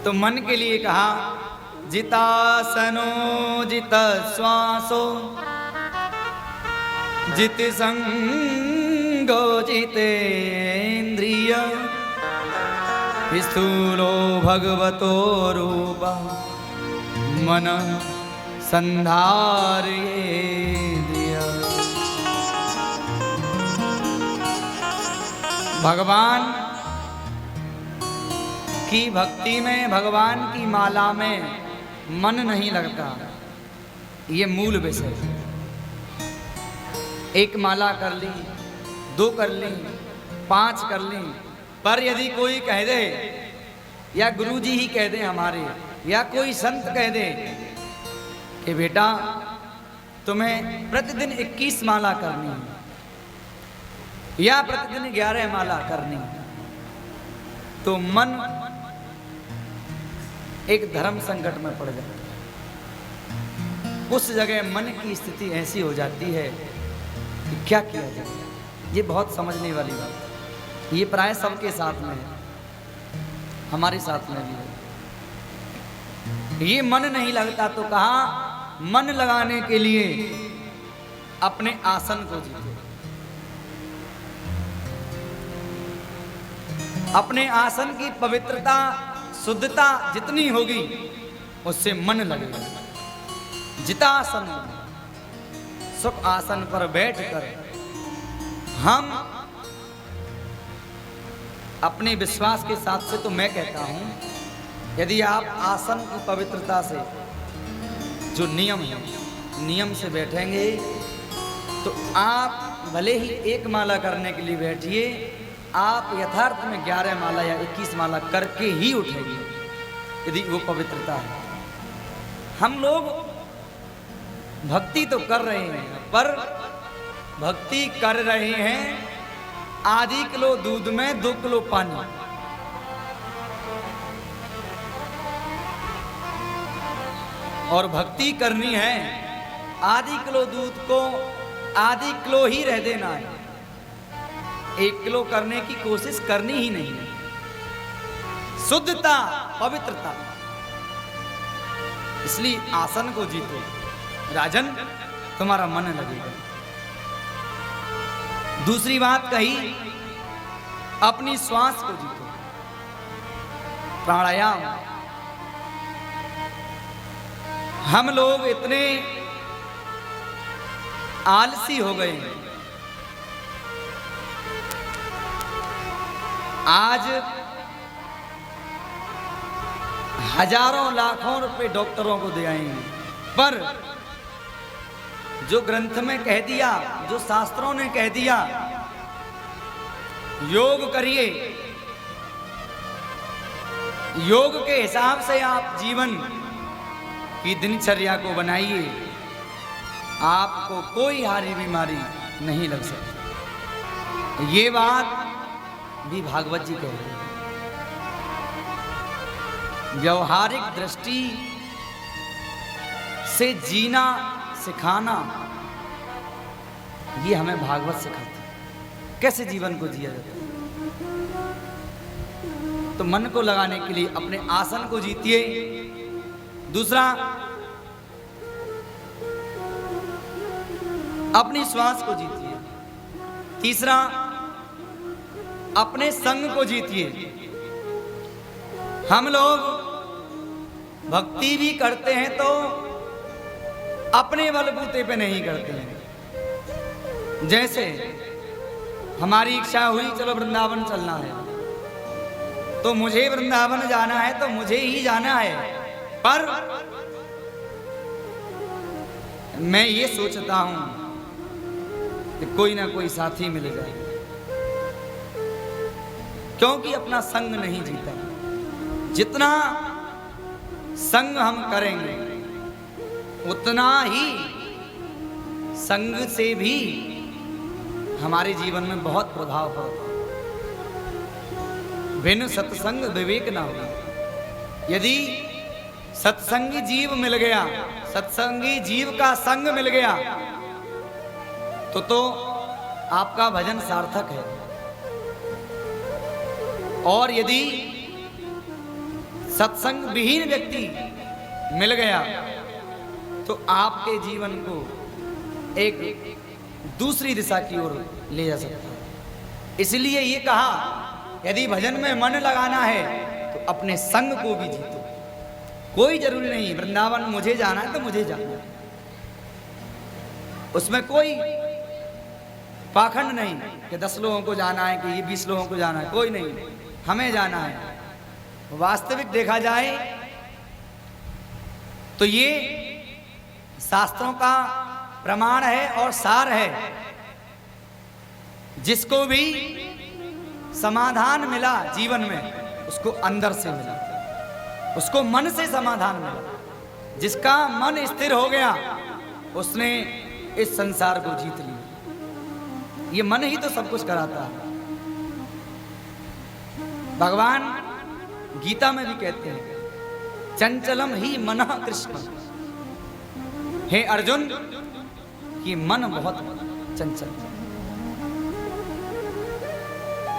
तो मन के लिए कहा, जितासनो जित श्वासो जित संगो जितेन्द्रिय स्थूलो भगवतो रूप मन संधारयेन्द्रिय। भगवान की भक्ति में, भगवान की माला में मन नहीं लगता, ये मूल विषय है। एक माला कर ली, 2 कर ली, 5 कर ली, पर यदि कोई कह दे, या गुरुजी ही कह दे हमारे, या कोई संत कह दे कि बेटा तुम्हें प्रतिदिन 21 माला करनी है या प्रतिदिन 11 माला करनी है, तो मन एक धर्म संकट में पड़ जाता है। उस जगह मन की स्थिति ऐसी हो जाती है कि क्या किया जाए। ये बहुत समझने वाली बात है। ये प्राय सबके साथ में है, हमारे साथ में भी है। ये मन नहीं लगता, तो कहा मन लगाने के लिए अपने आसन को जीतो। अपने आसन की पवित्रता, शुद्धता जितनी होगी उससे मन लगेगा। जितासन, सुख आसन पर बैठकर हम अपने विश्वास के साथ से, तो मैं कहता हूं, यदि आप आसन की पवित्रता से, जो नियम है, नियम से बैठेंगे, तो आप भले ही 1 माला करने के लिए बैठिए, आप यथार्थ में 11 माला या 21 माला करके ही उठेंगे, यदि वो पवित्रता है। हम लोग भक्ति तो कर रहे हैं, पर भक्ति कर रहे हैं आधी किलो दूध में 2 किलो पानी। और भक्ति करनी है, आधी किलो दूध को आधी किलो ही रह देना है, 1 किलो करने की कोशिश करनी ही नहीं है। शुद्धता, पवित्रता। इसलिए आसन को जीतो राजन, तुम्हारा मन लगेगा। दूसरी बात कही, अपनी श्वास को जीतो। प्राणायाम। हम लोग इतने आलसी हो गए हैं। आज हजारों लाखों रुपए डॉक्टरों को दे आएंगे, पर जो ग्रंथ में कह दिया, जो शास्त्रों ने कह दिया, योग करिए, योग के हिसाब से आप जीवन की दिनचर्या को बनाइए, आपको कोई हारी बीमारी नहीं लग सकती। ये बात भी भागवत जी कह रहे हैं। व्यवहारिक दृष्टि से जीना सिखाना, ये हमें भागवत सिखाती है कैसे जीवन को जिया जाता है। तो मन को लगाने के लिए अपने आसन को जीतिए। दूसरा, अपनी श्वास को जीतिए। तीसरा, अपने संग को जीतिए। हम लोग भक्ति भी करते हैं तो अपने बलबूते पे नहीं करते हैं। जैसे हमारी इच्छा हुई चलो वृंदावन चलना है, तो मुझे वृंदावन जाना है तो मुझे ही जाना है, पर मैं ये सोचता हूं कि कोई ना कोई साथी मिल जाए, क्योंकि अपना संग नहीं जीता। जितना संग हम करेंगे उतना ही संग से भी हमारे जीवन में बहुत प्रभाव पड़ता है। बिन सत्संग विवेक ना हो। यदि सत्संगी जीव मिल गया, सत्संगी जीव का संग मिल गया, तो आपका भजन सार्थक है। और यदि सत्संग विहीन व्यक्ति मिल गया तो आपके जीवन को एक दूसरी दिशा की ओर ले जा सकता है। इसलिए ये कहा, यदि भजन में मन लगाना है तो अपने संग को भी जीतो। कोई जरूरी नहीं वृंदावन मुझे जाना है तो मुझे जाना है, उसमें कोई पाखंड नहीं कि 10 लोगों को जाना है कि ये 20 लोगों को जाना है, कोई नहीं, हमें जाना है। वास्तविक देखा जाए तो ये शास्त्रों का प्रमाण है और सार है। जिसको भी समाधान मिला जीवन में उसको अंदर से मिला, उसको मन से समाधान मिला। जिसका मन स्थिर हो गया उसने इस संसार को जीत लिया। ये मन ही तो सब कुछ कराता है। भगवान गीता में भी कहते हैं, चंचलम ही मनः कृष्ण। हे अर्जुन, ये मन बहुत चंचल है।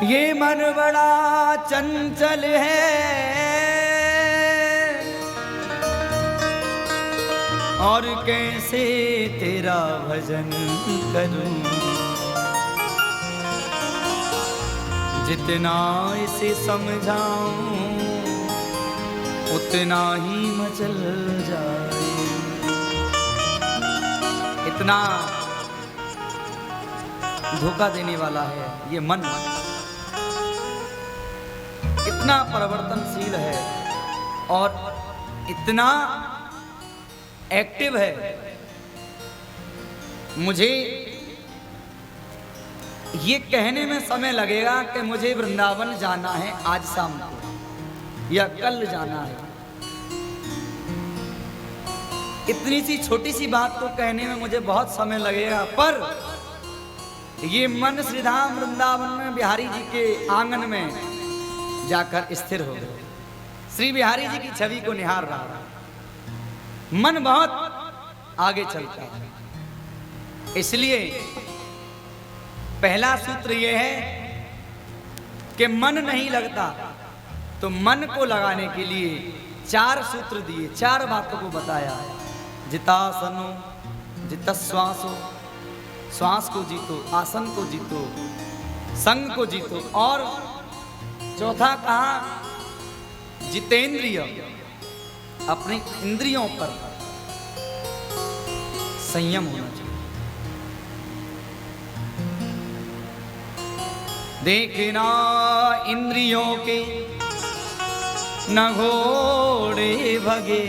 ये मन बड़ा चंचल है और कैसे तेरा भजन करूं। जितना इसे समझाऊं उतना ही मचल जाए। इतना धोखा देने वाला है ये मन, इतना परिवर्तनशील है और इतना एक्टिव है। मुझे ये कहने में समय लगेगा कि मुझे वृंदावन जाना है आज शाम को या कल जाना है। इतनी सी छोटी सी बात को कहने में मुझे बहुत समय लगेगा, पर ये मन श्रीधाम वृंदावन में बिहारी जी के आंगन में जाकर स्थिर हो गए। श्री बिहारी जी की छवि को निहार रहा, मन बहुत आगे चलता है। इसलिए पहला सूत्र यह है कि मन नहीं लगता, तो मन को लगाने के लिए 4 सूत्र दिए, 4 बातों को बताया। जितासनो, जितश्वासो, श्वास को जीतो, आसन को जीतो, संग को जीतो, और चौथा कहा जितेंद्रिय, अपने इंद्रियों पर संयम होना चाहिए। देखना इंद्रियों के न घोड़े भगे,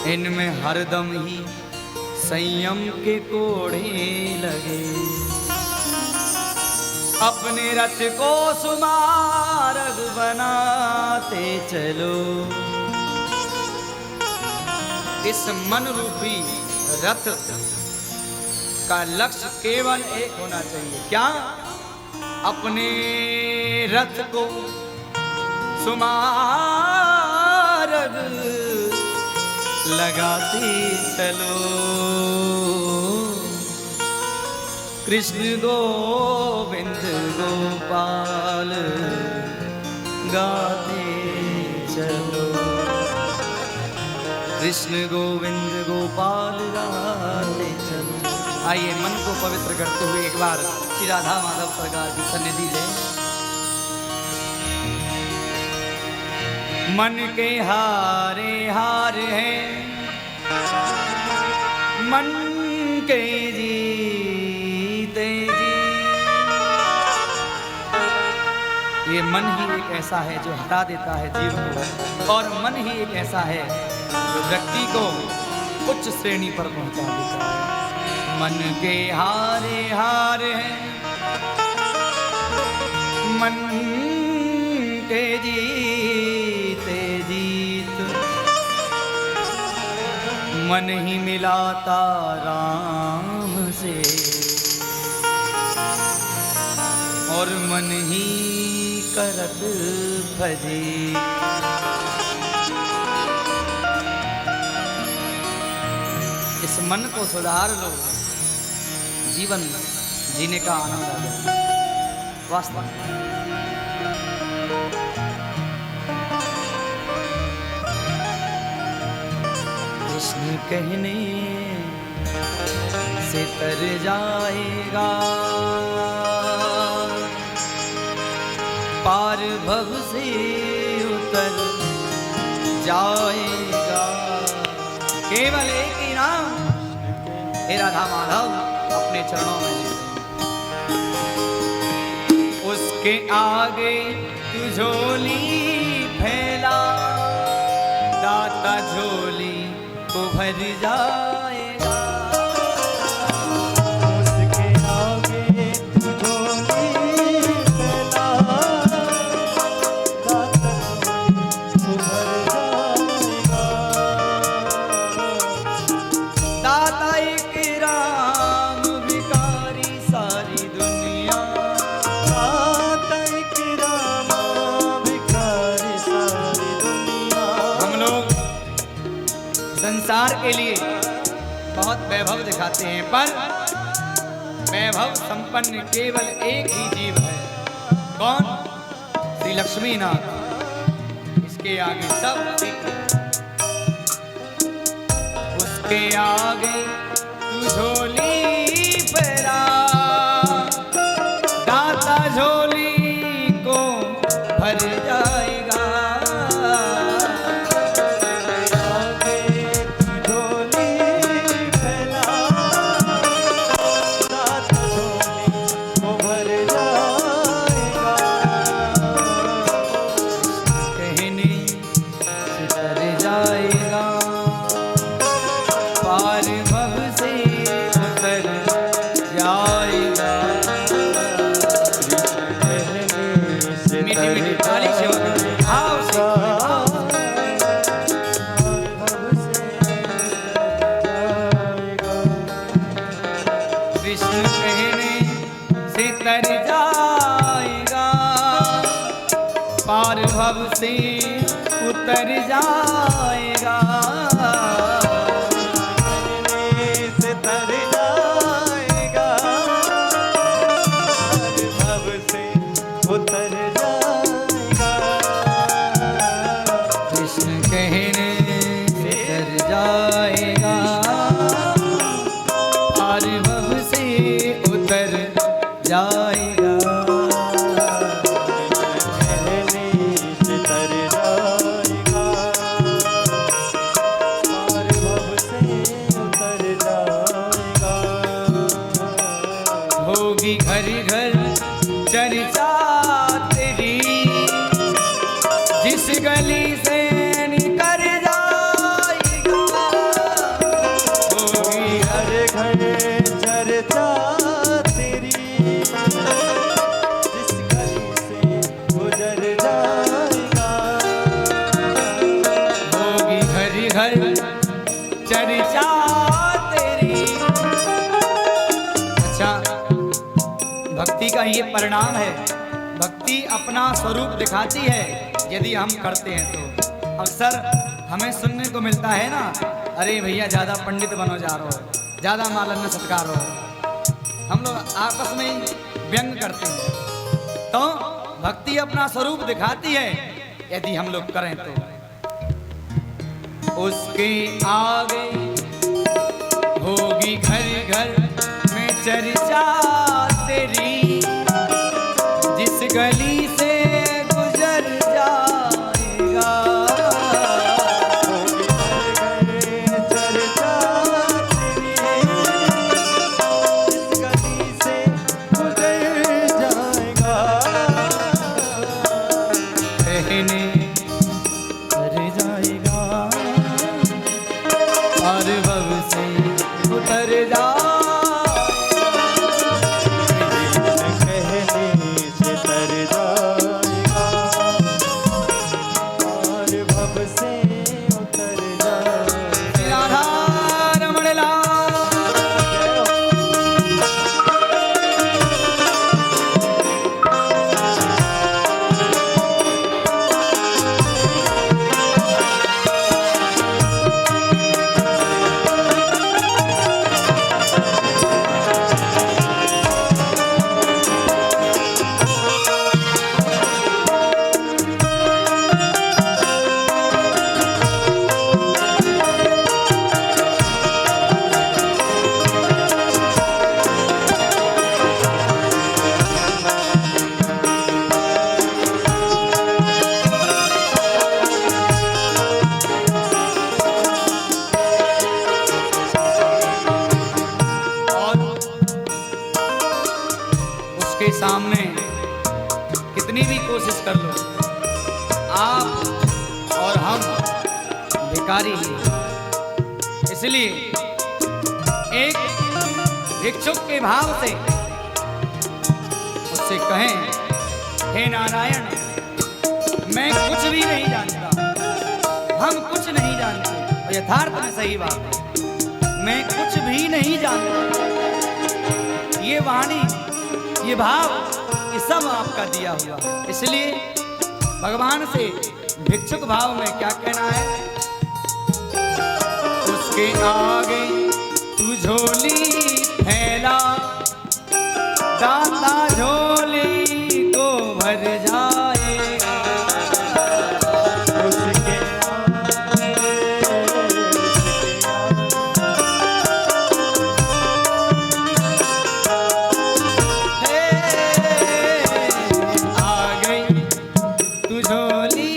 इनमें हरदम ही संयम के कोड़े लगे। अपने रथ को सुमार्ग बनाते चलो। इस मन रूपी रथ का लक्ष्य केवल एक होना चाहिए, क्या? अपने रथ को सुमार्ग लगाते चलो। कृष्ण गोविंद गोपाल गाते चलो। कृष्ण गोविंद गोपाल गाते चलो। आइए मन को पवित्र करते हुए एक बार श्री राधा माधव सरकार की सन्निधि ले। मन के हारे हार हैं, मन के जीते जी। ये मन ही एक ऐसा है जो हरा देता है जीव को, और मन ही एक ऐसा है जो व्यक्ति को उच्च श्रेणी पर पहुंचा देता है। मन के हारे हार हैं, मन के जीते जीत। मन ही मिलाता राम से, और मन ही करत भजे। इस मन को सुधार लो, जीवन जीने का आनंद आ जाए। वास्तव में कृष्ण कहने से तर जाएगा, पार भव से उतर जाएगा। केवल एक ही नाम, हे राधा माधव अपने चरणों में ले। उसके आगे तू झोली फैला, दाता झोली को भर जाएगा। उसके आगे तू झोली फैला, दाता झोली को भर जाएगा। दाता एक राम भिखारी सारी दुनिया। दाता एक राम भिखारी सारी दुनिया। हम लोग संसार के लिए बहुत वैभव दिखाते हैं, पर वैभव संपन्न केवल एक ही जीव है। कौन? श्री लक्ष्मीनाथ। इसके आगे सब ठीक है। उसके आगे तू झोली फैला, दाता झोली को भर जाएगा। आगे तू झोली फैला, दाता झोली को भर जाएगा। कहने से तर जाएगा, पार भव से उतर जाएगा। मीठी मीठी ताली से भाव से कृष्ण कहने से तर जाएगा, पार भव से उतर जाएगा। से तर जाएगा, भव से उतर जाएगा। कृष्ण कहने से तर जाएगा, पार भव से उतर जाएगा। कहने से तर जाएगा, पार भव से उतर जाएगा। होगी घर घर चर्चा तेरी, जिस गली से निकल जाएगा। होगी हर घर चर्चा तेरी, भक्ति का ये परिणाम है। भक्ति अपना स्वरूप दिखाती है यदि हम करते हैं तो। अक्सर हमें सुनने को मिलता है ना, अरे भैया ज़्यादा पंडित बनो जा रहे हो, ज़्यादा मालन सत्कार हो। हम लोग आपस में ही व्यंग करते हैं। तो भक्ति अपना स्वरूप दिखाती है यदि हम लोग करें तो। उसके आगे होगी घर घर में चर्चा तेरी, जिस गली से गुजर जाएगा। चर्चा तेरी, इस गली से गुजर जाएगा। कहने कर जाएगा और भव से उतर जा। कहने से तर जाएगा और भव से उतर जाएगा। राधा रमण लाल। उसके सामने कितनी भी कोशिश कर लो, आप और हम भिखारी हैं। इसलिए एक भिक्षुक के भाव से उससे कहें, हे नारायण, मैं कुछ भी नहीं जानता, हम कुछ नहीं जानते। और यथार्थ में सही बात है, मैं कुछ भी नहीं जानता। ये वाणी, ये भाव, ये सब आपका दिया हुआ है। इसलिए भगवान से भिक्षुक भाव में क्या कहना है? उसके आगे तू झोली फैला, दाता झोली को भर जाएगा। उसके आ गई तू झोली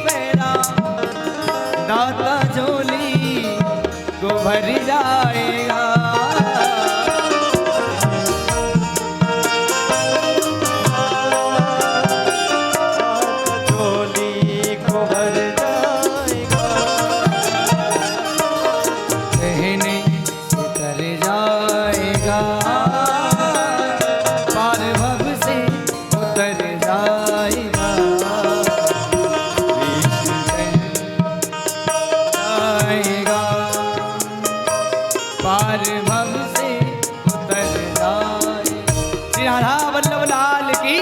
फैला, दाता झोली को भर जाएगा। झोली को भर जाएगा। कहने से तर जाएगा, पार भव से उतर जाएगा। जाएगा, पार भव से उतर जाए। श्री राधा वल्लभ लाल की।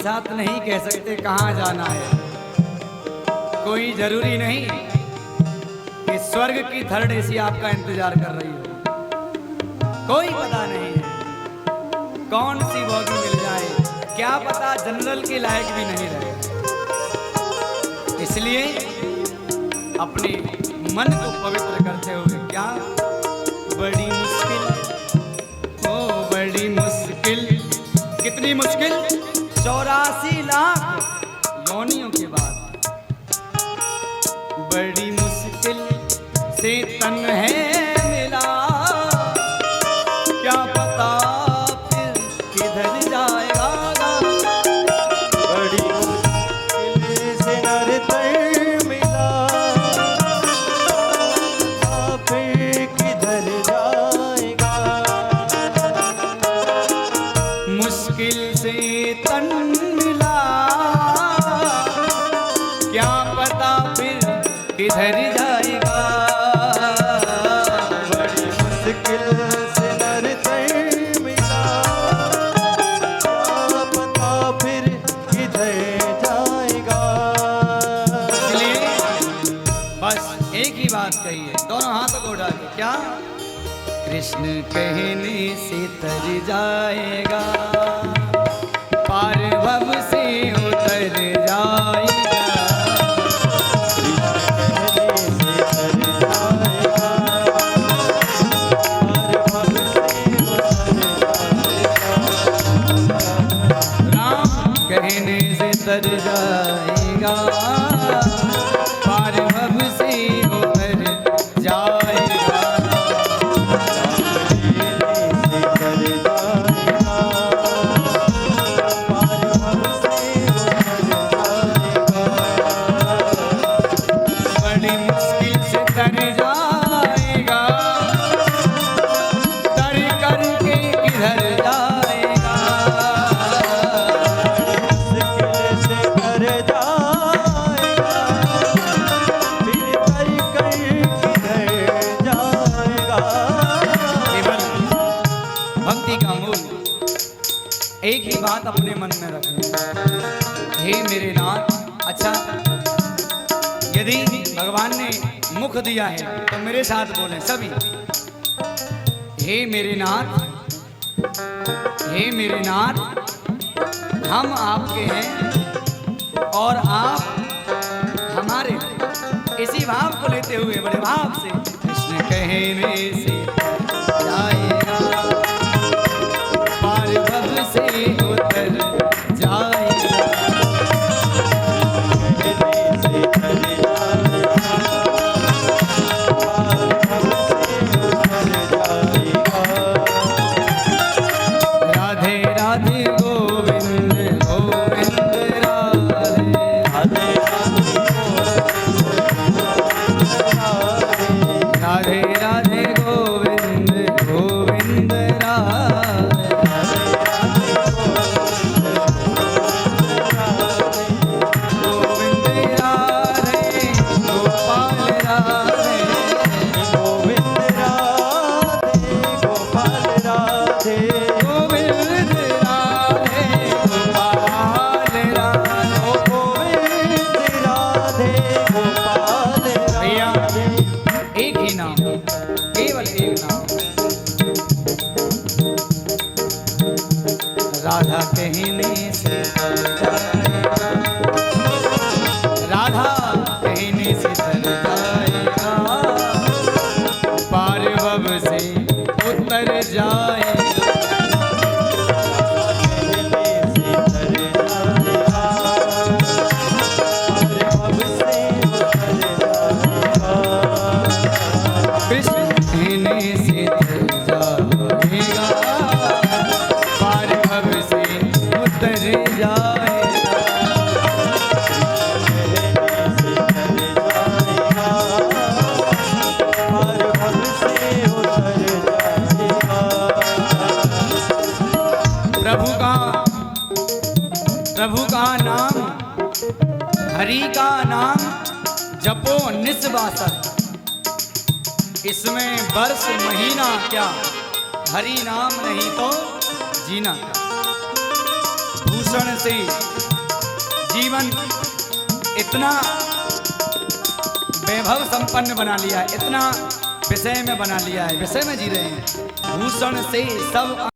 साथ नहीं कह सकते कहाँ जाना है। कोई जरूरी नहीं कि स्वर्ग की थर्ड एसी आपका इंतजार कर रही हो। कोई पता नहीं है कौन सी बोगी मिल जाए, क्या पता जनरल के लायक भी नहीं रहे। इसलिए अपने मन को पवित्र करते हुए क्या बड़ी मुश्किल, ओ बड़ी मुश्किल, कितनी मुश्किल, 84 लाख योनियों के बाद बड़ी मुश्किल से तन है मिला, क्या पता फिर किधर जाएगा। बड़ी मुश्किल से नर तर मिला, फिर किधर जाएगा। मुश्किल से तन मिला, क्या पता फिर किधर जाएगा। बड़ी मुश्किल से नर तर मिला, क्या पता फिर किधर जाएगा। इसलिए बस एक ही बात कही है, दोनों हाथों को उठा के, क्या कृष्ण कहने से तर जाएगा, पार भव से उतर जाएगा। राम कहने से तर जाएगा, पार भव से उतर जाएगा। बड़ी मुश्किल से तर जाएगा, तर करके किधर जाएगा। मुश्किल से तर जाएगा, फिर तर कर किधर जाएगा। केवल भक्ति का मूल एक ही बात अपने मन में रखना, हे मेरे नाथ। अच्छा, यदि भगवान ने मुख दिया है तो मेरे साथ बोलें सभी, हे मेरे नाथ, हे मेरे नाथ, हम आपके हैं और आप हमारे हैं। इसी भाव को लेते हुए बड़े भाव से कृष्ण कहने से जाएगा, पार भव से उतर जाएगा। राधे राधे गोविंद गोविंद राधे, राधे राधे गोविंद गोविंद राधे, गोविंद राधे गोपाल राधे, गोविंद राधे गोपाल राधे, गोविंद राधे गोपाल राधे। गोविंद राधे गोपाल भैया राधे। एक ही नाम, केवल एक नाम, राधा कहने से तर जाएगा, राधा कहने से तर जाएगा, पार भव से उतर जाएगा। कृष्ण कहने से तर जाएगा, पार भव से उतर जाएगा। प्रभु का नाम, हरि का नाम जपो निस्वासर। इसमें वर्ष महीना क्या, हरि नाम नहीं तो जीना क्या। भूषण से जीवन इतना वैभव संपन्न बना लिया है, इतना विषय में बना लिया है, विषय में जी रहे हैं। भूषण से सब